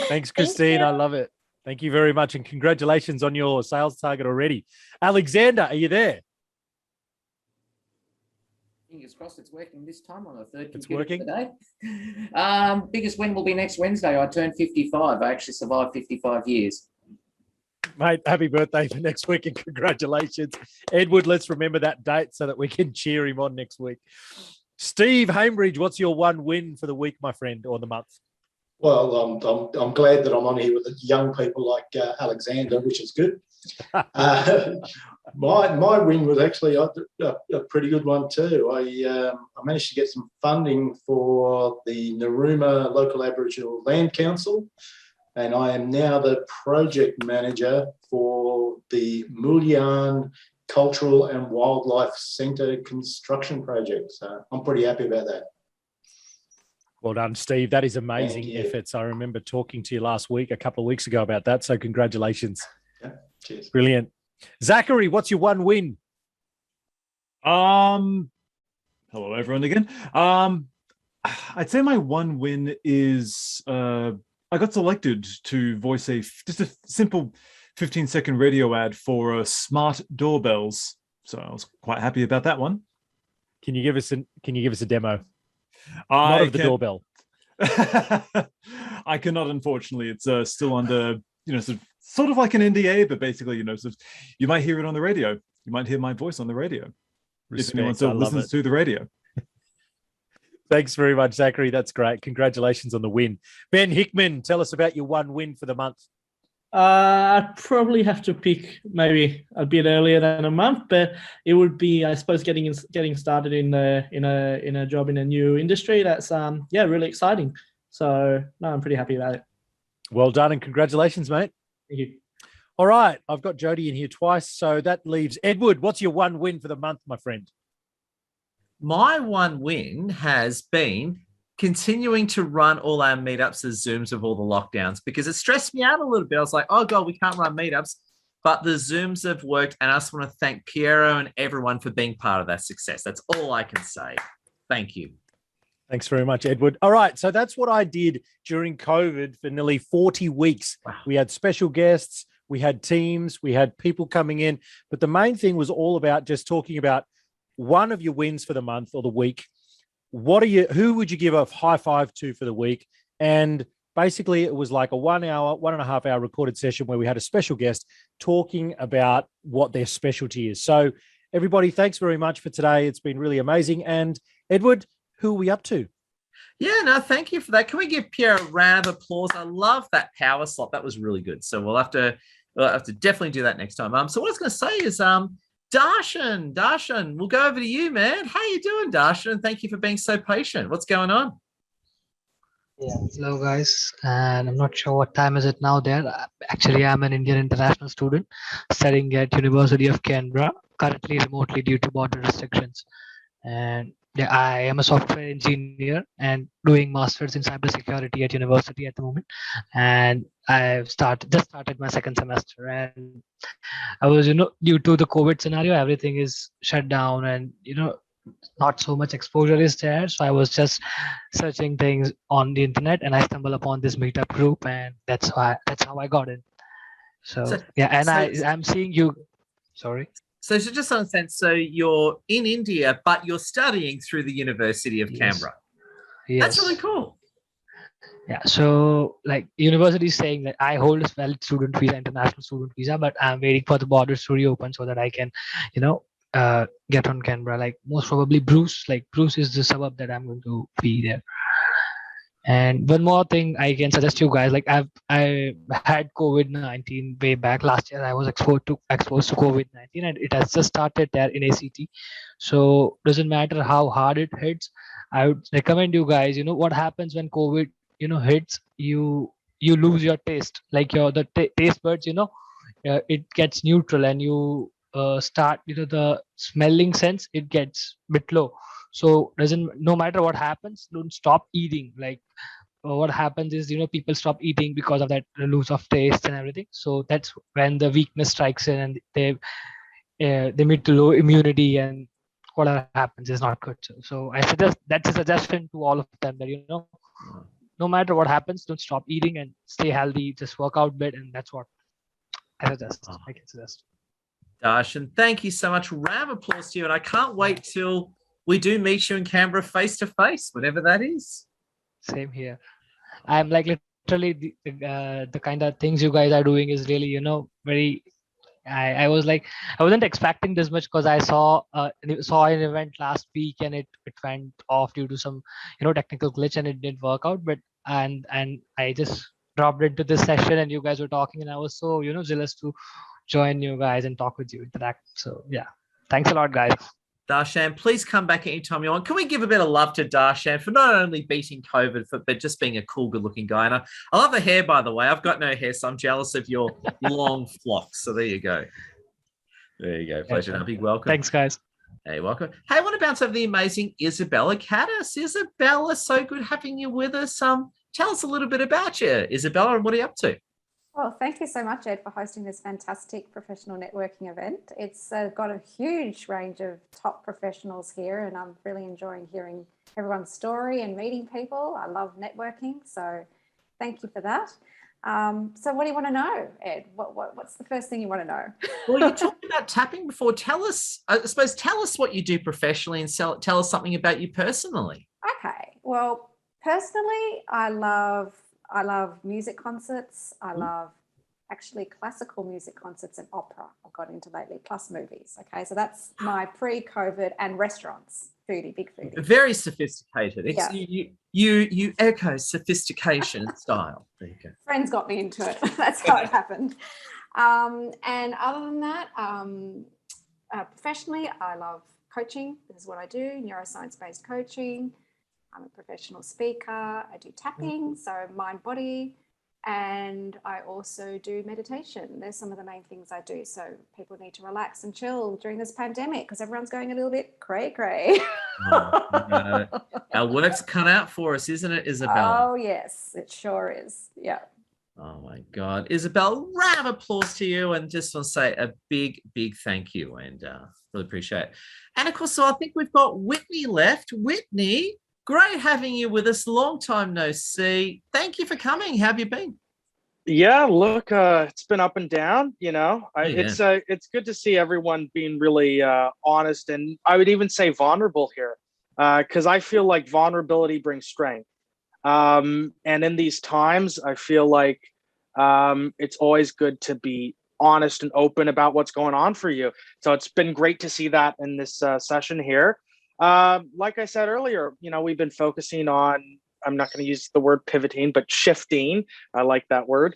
Thanks, Christine. I love it. Thank you very much. And congratulations on your sales target already. Alexander, are you there? Fingers crossed it's working this time on the third It's computer working? today. Biggest win will be next Wednesday. I turned 55. I actually survived 55 years. Mate, happy birthday for next week and congratulations. Edward, let's remember that date so that we can cheer him on next week. Steve Hambridge, what's your 1 win for the week, my friend, or the month? Well, I'm glad that I'm on here with young people like Alexander, which is good. My win was actually a pretty good one too. I managed to get some funding for the Narooma Local Aboriginal Land Council, and I am now the project manager for the Mulyan Cultural and Wildlife Centre construction project. So I'm pretty happy about that. Well done, Steve. That is amazing efforts. I remember talking to you last week, a couple of weeks ago about that. So congratulations. Yeah, cheers. Brilliant. Zachary, what's your 1 win? Hello, everyone again. I'd say my 1 win is I I got selected to voice just a simple 15-second radio ad for smart doorbells. So I was quite happy about that one. Can you give us a demo? Not of the doorbell. I cannot, unfortunately. It's still under, sort of like an NDA, but basically, sort of, you might hear it on the radio. You might hear my voice on the radio. If anyone still listens to the radio. Thanks very much, Zachary. That's great. Congratulations on the win. Ben Hickman, tell us about your one win for the month. I'd probably have to pick maybe a bit earlier than a month, but it would be, I suppose, getting started in a job in a new industry. That's really exciting. So no, I'm pretty happy about it. Well done and congratulations, mate. Thank you. All right, I've got Jody in here twice, so that leaves Edward. What's your one win for the month, my friend? My one win has been continuing to run all our meetups as Zooms of all the lockdowns, because it stressed me out a little bit. I was like, oh God, we can't run meetups, but the Zooms have worked. And I just want to thank Piero and everyone for being part of that success. That's all I can say. Thank you. Thanks very much, Edward. All right, so that's what I did during COVID for nearly 40 weeks. Wow. We had special guests, we had teams, we had people coming in, but the main thing was all about just talking about one of your wins for the month or the week. Who would you give a high five to for the week? And basically it was like a 1.5 hour recorded session where we had a special guest talking about what their specialty is. So everybody, thanks very much for today. It's been really amazing. And Edward, who are we up to? Yeah, no, thank you for that. Can we give Pierre a round of applause? I love that power slot. That was really good. So we'll have to definitely do that next time. So what I was going to say is, Darshan, we'll go over to you, man. How you doing, Darshan? Thank you for being so patient. What's going on? Yeah, hello guys, and I'm not sure what time is it now there. Actually, I'm an Indian international student studying at University of Canberra, currently remotely due to border restrictions. And yeah, I am a software engineer and doing masters in cybersecurity at university at the moment. And I've just started my second semester, and I was, due to the COVID scenario, everything is shut down, and not so much exposure is there. So I was just searching things on the internet, and I stumbled upon this Meetup group, and that's how I got in. So yeah, and I'm seeing you. Sorry. So to just understand, so you're in India, but you're studying through the University of Canberra. Yes. That's really cool. Yeah, so like university is saying that I hold a valid student visa, international student visa, but I'm waiting for the borders to reopen so that I can, get on Canberra. Like most probably Bruce is the suburb that I'm going to be there. And one more thing I can suggest you guys, like I had COVID-19 way back last year. I was exposed to COVID-19, and it has just started there in ACT. So doesn't matter how hard it hits. I would recommend you guys, what happens when COVID, hits, you lose your taste, like the taste buds, it gets neutral, and you start, the smelling sense, it gets a bit low. So no matter what happens, don't stop eating. Like what happens is, people stop eating because of that loss of taste and everything. So that's when the weakness strikes in, and they meet the low immunity, and whatever happens is not good. So I suggest, that's a suggestion to all of them, that no matter what happens, don't stop eating and stay healthy. Just work out a bit, and that's what I can suggest. Darshan, thank you so much. Round of applause to you, and I can't wait till we do meet you in Canberra face to face, whatever that is. Same here. I'm like literally the kind of things you guys are doing is really, very. I was like, I wasn't expecting this much, because I saw an event last week, and it went off due to some technical glitch, and it didn't work out. But and I just dropped into this session, and you guys were talking, and I was so zealous to join you guys and talk with you, interact. So yeah, thanks a lot, guys. Darshan, please come back anytime you want. Can we give a bit of love to Darshan for not only beating COVID, but just being a cool, good-looking guy? And I love the hair, by the way. I've got no hair, so I'm jealous of your long flocks. So there you go. There you go. Pleasure. Yeah. Big welcome. Thanks, guys. Hey, welcome. Hey, I want to bounce over the amazing Isabella Caddis. Isabella, so good having you with us. Tell us a little bit about you, Isabella, and what are you up to? Well, thank you so much, Ed, for hosting this fantastic professional networking event. It's got a huge range of top professionals here, and I'm really enjoying hearing everyone's story and meeting people. I love networking. So Thank you for that. So what do you want to know, Ed? What's the first thing you want to know? Well, you talked about tapping before. Tell us, I suppose, tell us what you do professionally and tell us something about you personally. Okay. Well, personally, I love music concerts. I love actually classical music concerts and opera I've got into lately, plus movies. Okay. So that's my pre-COVID, and restaurants, big foodie. Very sophisticated. Yeah. You echo sophistication style. There you go. Friends got me into it. That's how it happened. And other than that, professionally, I love coaching. This is what I do, neuroscience-based coaching. I'm a professional speaker. I do tapping, so mind, body, and I also do meditation. There's some of the main things I do. So people need to relax and chill during this pandemic because everyone's going a little bit cray-cray. Our work's cut out for us, isn't it, Isabel? Oh, yes, it sure is. Yeah. Oh, my God. Isabel, round of applause to you, and just want to say a big, big thank you, and really appreciate it. And, of course, so I think we've got Whitney left. Whitney, great having you with us. Long time no see. Thank you for coming. How have you been? Yeah, look, it's been up and down, you know. It's good to see everyone being really honest, and I would even say vulnerable here, because I feel like vulnerability brings strength. And in these times, I feel like it's always good to be honest and open about what's going on for you. So it's been great to see that in this session here. Like I said earlier, you know, we've been focusing on, I'm not going to use the word pivoting, but shifting. I like that word.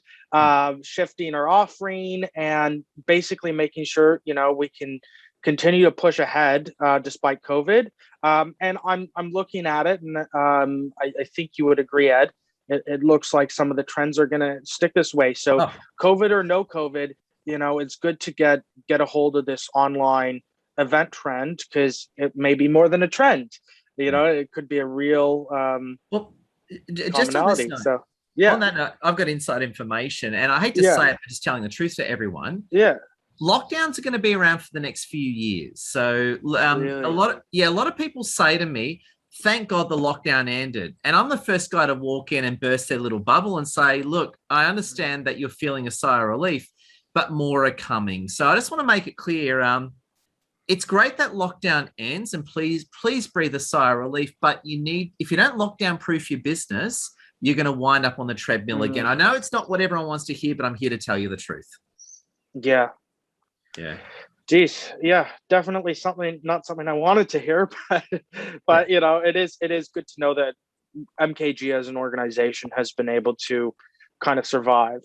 Shifting our offering and basically making sure, you know, we can continue to push ahead despite COVID. And I'm looking at it, and I think you would agree, Ed. It looks like some of the trends are going to stick this way. So COVID or no COVID, you know, it's good to get a hold of this online event trend, because it may be more than a trend. You know, it could be a real just on this note, so yeah, on that note, I've got inside information, and I hate to say it, but just telling the truth to everyone. Yeah, lockdowns are going to be around for the next few years. So a lot of people say to me, thank God the lockdown ended. And I'm the first guy to walk in and burst their little bubble and say, look, I understand that you're feeling a sigh of relief, but more are coming. So I just want to make it clear, it's great that lockdown ends, and please breathe a sigh of relief, but if you don't lockdown proof your business, you're going to wind up on the treadmill again. I know it's not what everyone wants to hear, but I'm here to tell you the truth. Yeah. Geez, yeah, definitely not something I wanted to hear, but you know, it is good to know that MKG as an organization has been able to kind of survive.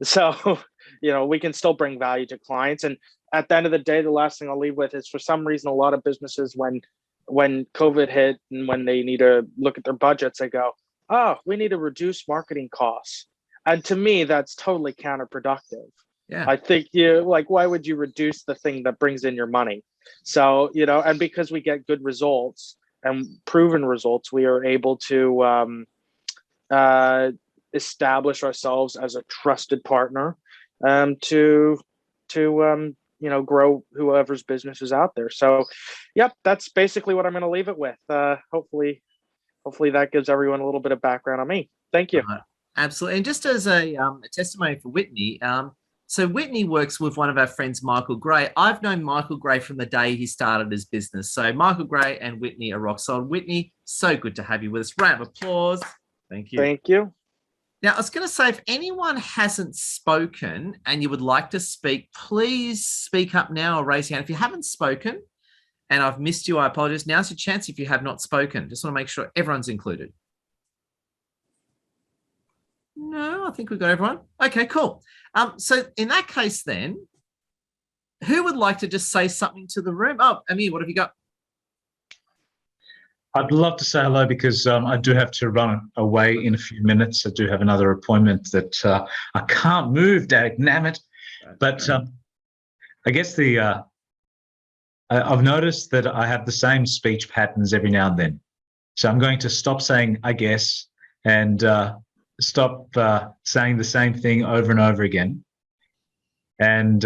So, you know, we can still bring value to clients. And at the end of the day, the last thing I'll leave with is, for some reason, a lot of businesses, when COVID hit and when they need to look at their budgets, they go, oh, we need to reduce marketing costs. And to me, that's totally counterproductive. Yeah. I think why would you reduce the thing that brings in your money? So, you know, and because we get good results and proven results, we are able to establish ourselves as a trusted partner to you know, grow whoever's business is out there. So, yep, that's basically what I'm going to leave it with. Hopefully that gives everyone a little bit of background on me. Thank you. Absolutely. And just as a testimony for Whitney, so Whitney works with one of our friends, Michael Gray. I've known Michael Gray from the day he started his business. So Michael Gray and Whitney are rock solid. Whitney, so good to have you with us. Round of applause. Thank you. Thank you. Now, I was going to say, if anyone hasn't spoken and you would like to speak, please speak up now or raise your hand. If you haven't spoken and I've missed you, I apologize. Now's your chance if you have not spoken. Just want to make sure everyone's included. No, I think we've got everyone. Okay, cool. So in that case then, who would like to just say something to the room? Oh, Amir, what have you got? I'd love to say hello, because I do have to run away in a few minutes. I do have another appointment that I can't move, dagnammit. But I guess I've noticed that I have the same speech patterns every now and then. So I'm going to stop saying I guess and stop saying the same thing over and over again. And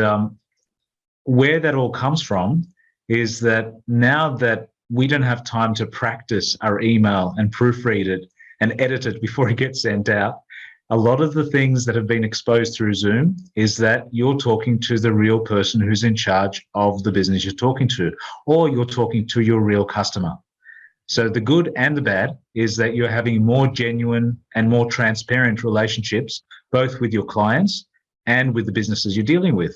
where that all comes from is that now that we don't have time to practice our email and proofread it and edit it before it gets sent out, a lot of the things that have been exposed through Zoom is that you're talking to the real person who's in charge of the business you're talking to, or you're talking to your real customer. So the good and the bad is that you're having more genuine and more transparent relationships, both with your clients and with the businesses you're dealing with.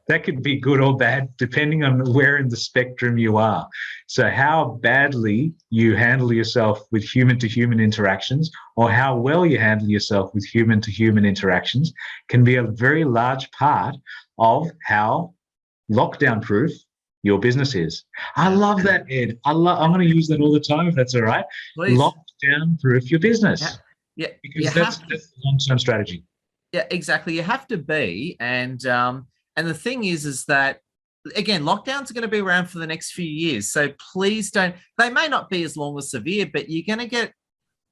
That could be good or bad, depending on where in the spectrum you are. So how badly you handle yourself with human-to-human interactions, or how well you handle yourself with human-to-human interactions, can be a very large part of how lockdown-proof your business is. I love that, Ed. I'm going to use that all the time, if that's all right. Please. Lockdown-proof your business. Yeah, because that's the long-term strategy. Yeah, exactly. You have to be, and the thing is that, again, lockdowns are going to be around for the next few years. So please don't. They may not be as long or severe, but you're going to get.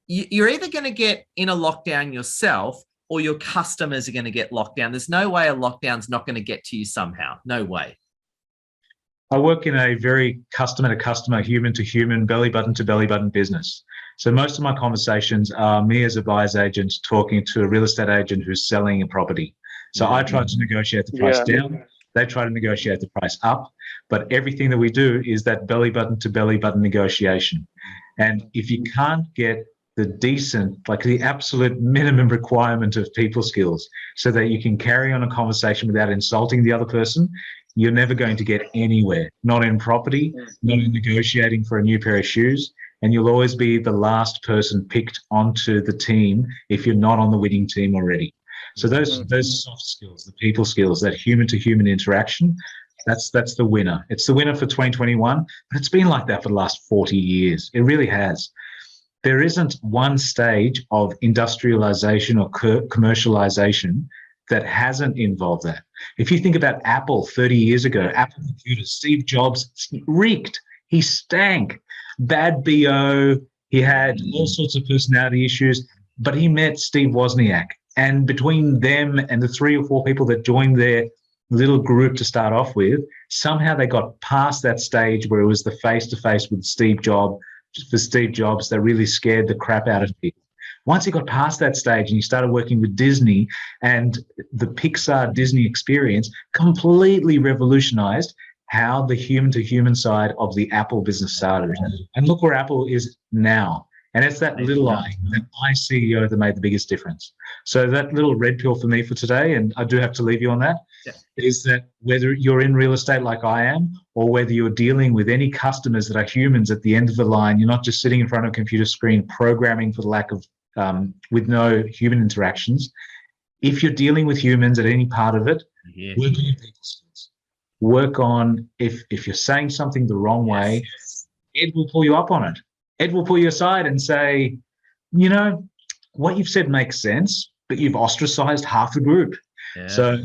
You're either going to get in a lockdown yourself, or your customers are going to get locked down. There's no way a lockdown's not going to get to you somehow. No way. I work in a very customer-to-customer, human-to-human, belly-button-to-belly-button business. So most of my conversations are me as a buyer's agent talking to a real estate agent who's selling a property. So I try to negotiate the price down. They try to negotiate the price up. But everything that we do is that belly-button-to-belly-button negotiation. And if you can't get the decent, like the absolute minimum requirement of people skills so that you can carry on a conversation without insulting the other person, you're never going to get anywhere, not in property, not in negotiating for a new pair of shoes, and you'll always be the last person picked onto the team if you're not on the winning team already. So those soft skills, the people skills, that human-to-human interaction, that's the winner. It's the winner for 2021, but it's been like that for the last 40 years. It really has. There isn't one stage of industrialization or commercialization that hasn't involved that. If you think about Apple 30 years ago, Apple computers, Steve Jobs reeked. He stank. Bad BO. He had all sorts of personality issues, but he met Steve Wozniak. And between them and the 3 or 4 people that joined their little group to start off with, somehow they got past that stage where it was the face-to-face with Steve Jobs, that really scared the crap out of people. Once he got past that stage and he started working with Disney, and the Pixar Disney experience completely revolutionized how the human-to-human side of the Apple business started. And look where Apple is now. And it's that little that CEO that made the biggest difference. So that little red pill for me for today, and I do have to leave you on that, is that whether you're in real estate like I am, or whether you're dealing with any customers that are humans at the end of the line, you're not just sitting in front of a computer screen programming for the lack of with no human interactions. If you're dealing with humans at any part of it, work on your people skills. Work on if you're saying something the wrong way, Ed will pull you up on it. Ed will pull you aside and say, you know, what you've said makes sense, but you've ostracized half the group. Yeah. So,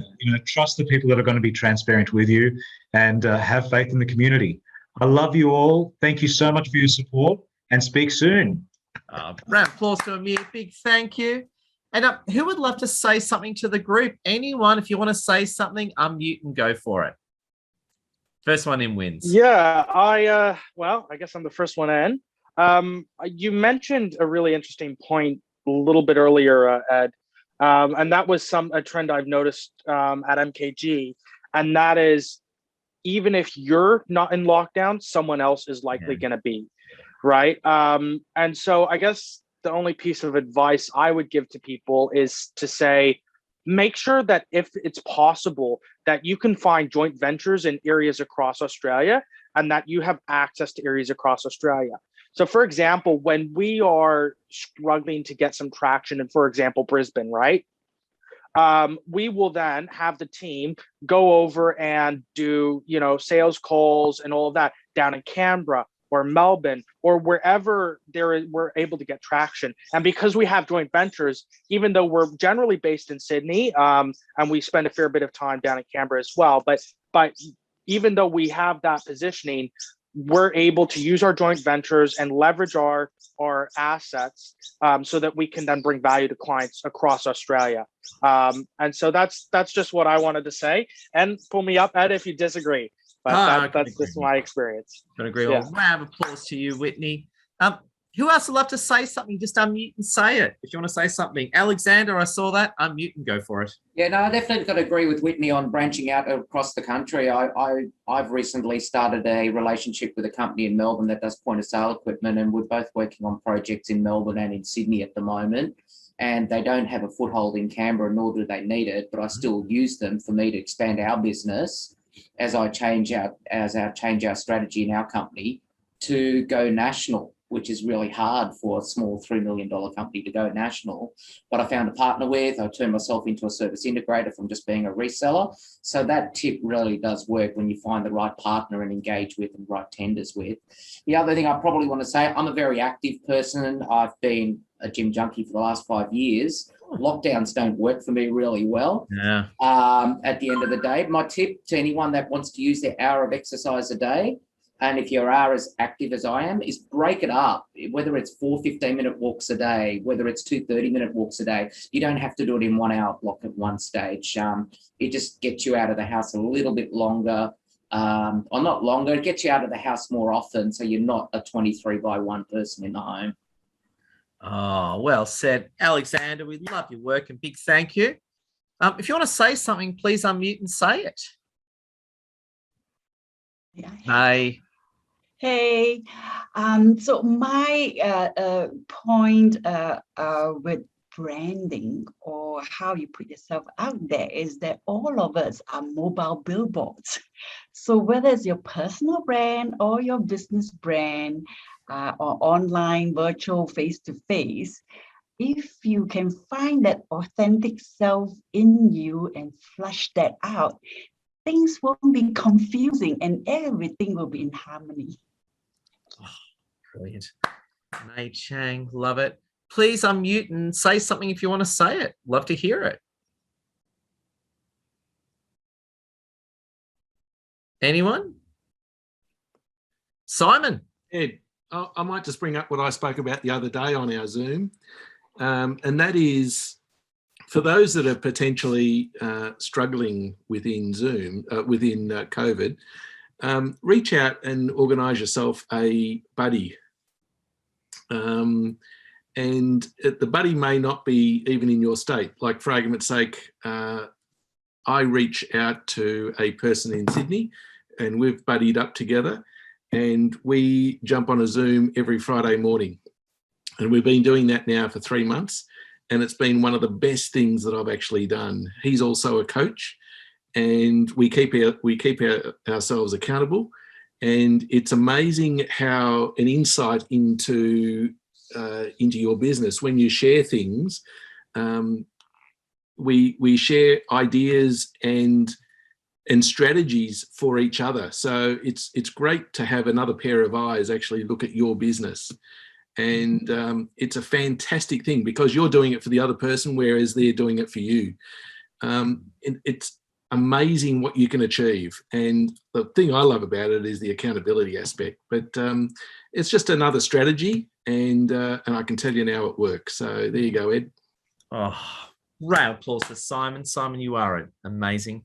trust the people that are going to be transparent with you, and have faith in the community. I love you all. Thank you so much for your support, and speak soon. Round of applause to Amir. Big thank you. And who would love to say something to the group? Anyone, if you want to say something, unmute and go for it. First one in wins. Yeah, I guess I'm the first one in. You mentioned a really interesting point a little bit earlier, Ed, and that was a trend I've noticed at MKG, and that is, even if you're not in lockdown, someone else is likely going to be, right? And so I guess the only piece of advice I would give to people is to say, make sure that if it's possible, that you can find joint ventures in areas across Australia, and that you have access to areas across Australia. So for example, when we are struggling to get some traction in, for example, Brisbane, right? We will then have the team go over and do, sales calls and all of that down in Canberra or Melbourne or wherever we're able to get traction. And because we have joint ventures, even though we're generally based in Sydney, and we spend a fair bit of time down in Canberra as well, but even though we have that positioning, we're able to use our joint ventures and leverage our assets so that we can then bring value to clients across Australia. And so that's just what I wanted to say. And pull me up, Ed, if you disagree. But that's just my experience. Can agree. Yeah. Well, round of applause to you, Whitney. Who else would love to say something? Just unmute and say it. If you want to say something. Alexander, I saw that. Unmute and go for it. Yeah, no, I definitely got to agree with Whitney on branching out across the country. I've recently started a relationship with a company in Melbourne that does point of sale equipment, and we're both working on projects in Melbourne and in Sydney at the moment. And they don't have a foothold in Canberra, nor do they need it, but I still use them for me to expand our business as I change our strategy in our company to go national, which is really hard for a small $3 million company to go national. But I found a partner with, I turned myself into a service integrator from just being a reseller. So that tip really does work when you find the right partner and engage with and write tenders with. The other thing I probably want to say, I'm a very active person. I've been a gym junkie for the last 5 years. Lockdowns don't work for me really well. Yeah. At the end of the day, my tip to anyone that wants to use their hour of exercise a day, and if you are as active as I am, is break it up. Whether it's 4 15-minute walks a day, whether it's 2 30-minute walks a day, you don't have to do it in 1 hour block at one stage. It just gets you out of the house a little bit longer, or not longer, it gets you out of the house more often, so you're not a 23-by-1 person in the home. Oh, well said. Alexander, we love your work and big thank you. If you want to say something, please unmute and say it. Yeah. Hey. Hey, so my point with branding or how you put yourself out there is that all of us are mobile billboards. So whether it's your personal brand or your business brand or online, virtual, face-to-face, if you can find that authentic self in you and flush that out, things won't be confusing and everything will be in harmony. Oh, brilliant. May Chang, love it. Please unmute and say something if you want to say it. Love to hear it. Anyone? Simon? Ed, I might just bring up what I spoke about the other day on our Zoom, and that is for those that are potentially struggling within Zoom, within COVID, reach out and organise yourself a buddy. And the buddy may not be even in your state. Like for argument's sake, I reach out to a person in Sydney and we've buddied up together and we jump on a Zoom every Friday morning. And we've been doing that now for 3 months. And it's been one of the best things that I've actually done. He's also a coach and we keep ourselves accountable. And it's amazing how an insight into your business, when you share things, we share ideas and strategies for each other. So it's great to have another pair of eyes actually look at your business. And it's a fantastic thing because you're doing it for the other person, whereas they're doing it for you. It's amazing what you can achieve. And the thing I love about it is the accountability aspect. But it's just another strategy, and I can tell you now it works. So there you go, Ed. Oh, round of applause for Simon. Simon, you are amazing.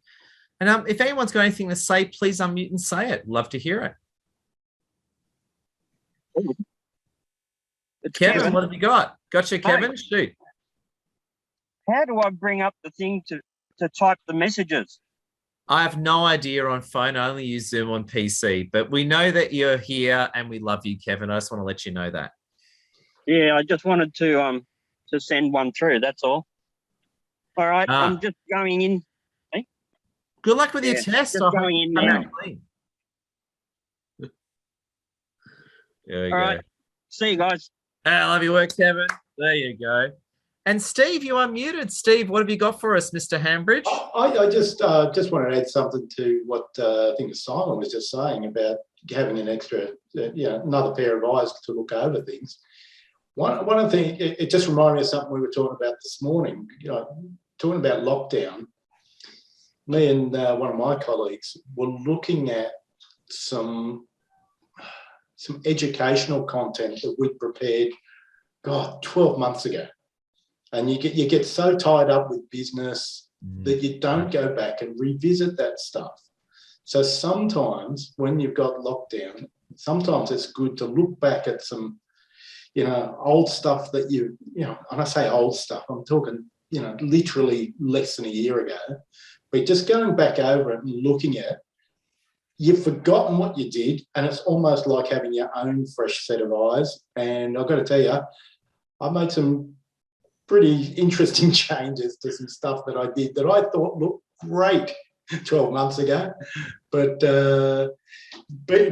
And if anyone's got anything to say, please unmute and say it. Love to hear it. It's Kevin, what have you got? Gotcha, Kevin. Hey. Shoot. How do I bring up the thing to type the messages? I have no idea on phone. I only use Zoom on PC, but we know that you're here and we love you, Kevin. I just want to let you know that. Yeah, I just wanted to send one through. That's all. All right, I'm just going in. Hey? Good luck with your test. Just going in now. There we All go. right. See you guys. I love your work, Kevin. There you go. And Steve, you unmuted. Steve, what have you got for us, Mr. Hambridge? I just want to add something to what I think Simon was just saying about having an extra, another pair of eyes to look over things. One of the things, it just reminded me of something we were talking about this morning. Talking about lockdown. Me and one of my colleagues were looking at some educational content that we'd prepared, 12 months ago. And you get so tied up with business that you don't go back and revisit that stuff. So sometimes when you've got lockdown, sometimes it's good to look back at some, old stuff that and I say old stuff, I'm talking, literally less than a year ago, but just going back over it and looking at it, you've forgotten what you did, and it's almost like having your own fresh set of eyes. And I've got to tell you, I made some pretty interesting changes to some stuff that I did that I thought looked great 12 months ago. But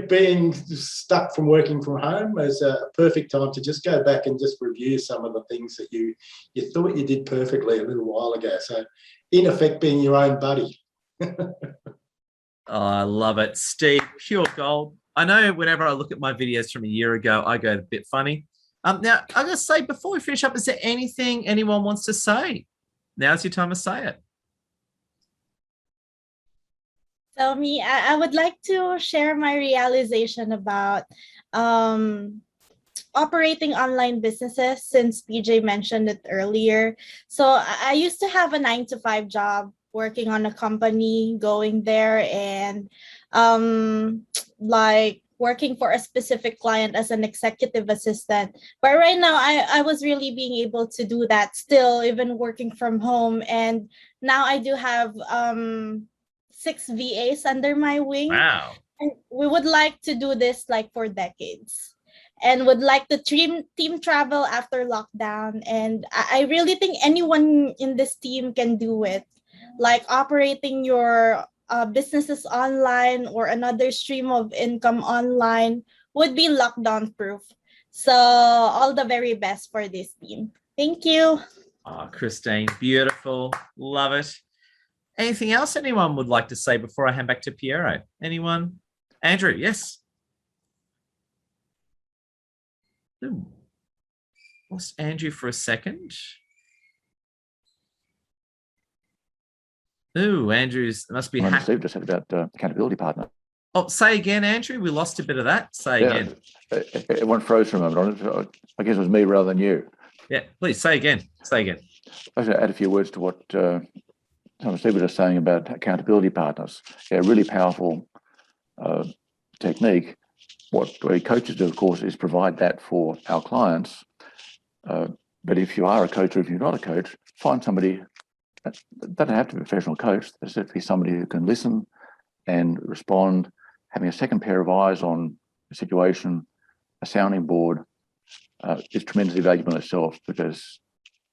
being stuck from working from home is a perfect time to just go back and just review some of the things that you thought you did perfectly a little while ago. So in effect, being your own buddy. Oh, I love it. Steve, pure gold. I know whenever I look at my videos from a year ago, I go a bit funny. Now, I'm going to say, before we finish up, is there anything anyone wants to say? Now's your time to say it. So I would like to share my realization about operating online businesses, since PJ mentioned it earlier. So I used to have a 9-to-5 job, working on a company, going there and like working for a specific client as an executive assistant. But right now, I was really being able to do that still, even working from home. And now I do have 6 VAs under my wing. Wow. And we would like to do this like for decades, and would like to team travel after lockdown. And I really think anyone in this team can do it, like operating your businesses online or another stream of income online would be lockdown proof. So all the very best for this team. Thank you. Oh, Christine, beautiful. Love it. Anything else anyone would like to say before I hand back to Piero? Anyone? Andrew, yes. Ooh. Lost Andrew for a second. Ooh, Andrew's must be happy. Steve just said about accountability partner. Oh, say again, Andrew. We lost a bit of that. Say again. Everyone froze for a moment. I guess it was me rather than you. Yeah, please say again. Say again. I was going to add a few words to what Steve was just saying about accountability partners. Yeah, really powerful technique. What we coaches do, of course, is provide that for our clients. But if you are a coach or if you're not a coach, find somebody. That doesn't have to be a professional coach. There's have to be somebody who can listen and respond, having a second pair of eyes on a situation, a sounding board, is tremendously valuable in itself, because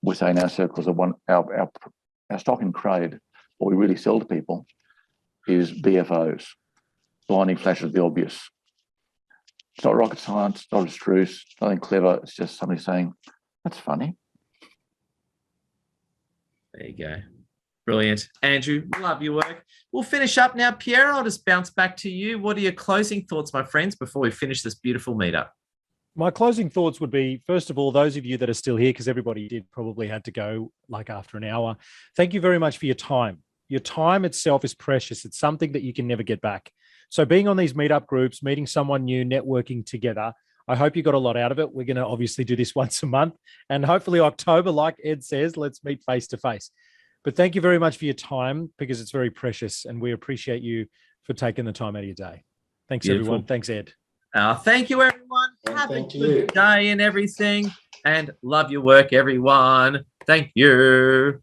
we say in our circles that our stock in trade, what we really sell to people is BFOs, blinding flashes of the obvious. It's not rocket science, not abstruse, nothing clever. It's just somebody saying, that's funny. There you go. Brilliant. Andrew, love your work. We'll finish up now. Pierre, I'll just bounce back to you. What are your closing thoughts, my friends, before we finish this beautiful meetup? My closing thoughts would be, first of all, those of you that are still here, because everybody did probably had to go like after an hour, thank you very much for your time. Your time itself is precious. It's something that you can never get back. So being on these meetup groups, meeting someone new, networking together, I hope you got a lot out of it. We're going to obviously do this once a month, and hopefully October, like Ed says, let's meet face to face. But thank you very much for your time, because it's very precious, and we appreciate you for taking the time out of your day. Thanks, Beautiful. everyone. Thanks, Ed. Thank you, everyone. Have thank a good day and everything, and love your work, everyone. Thank you.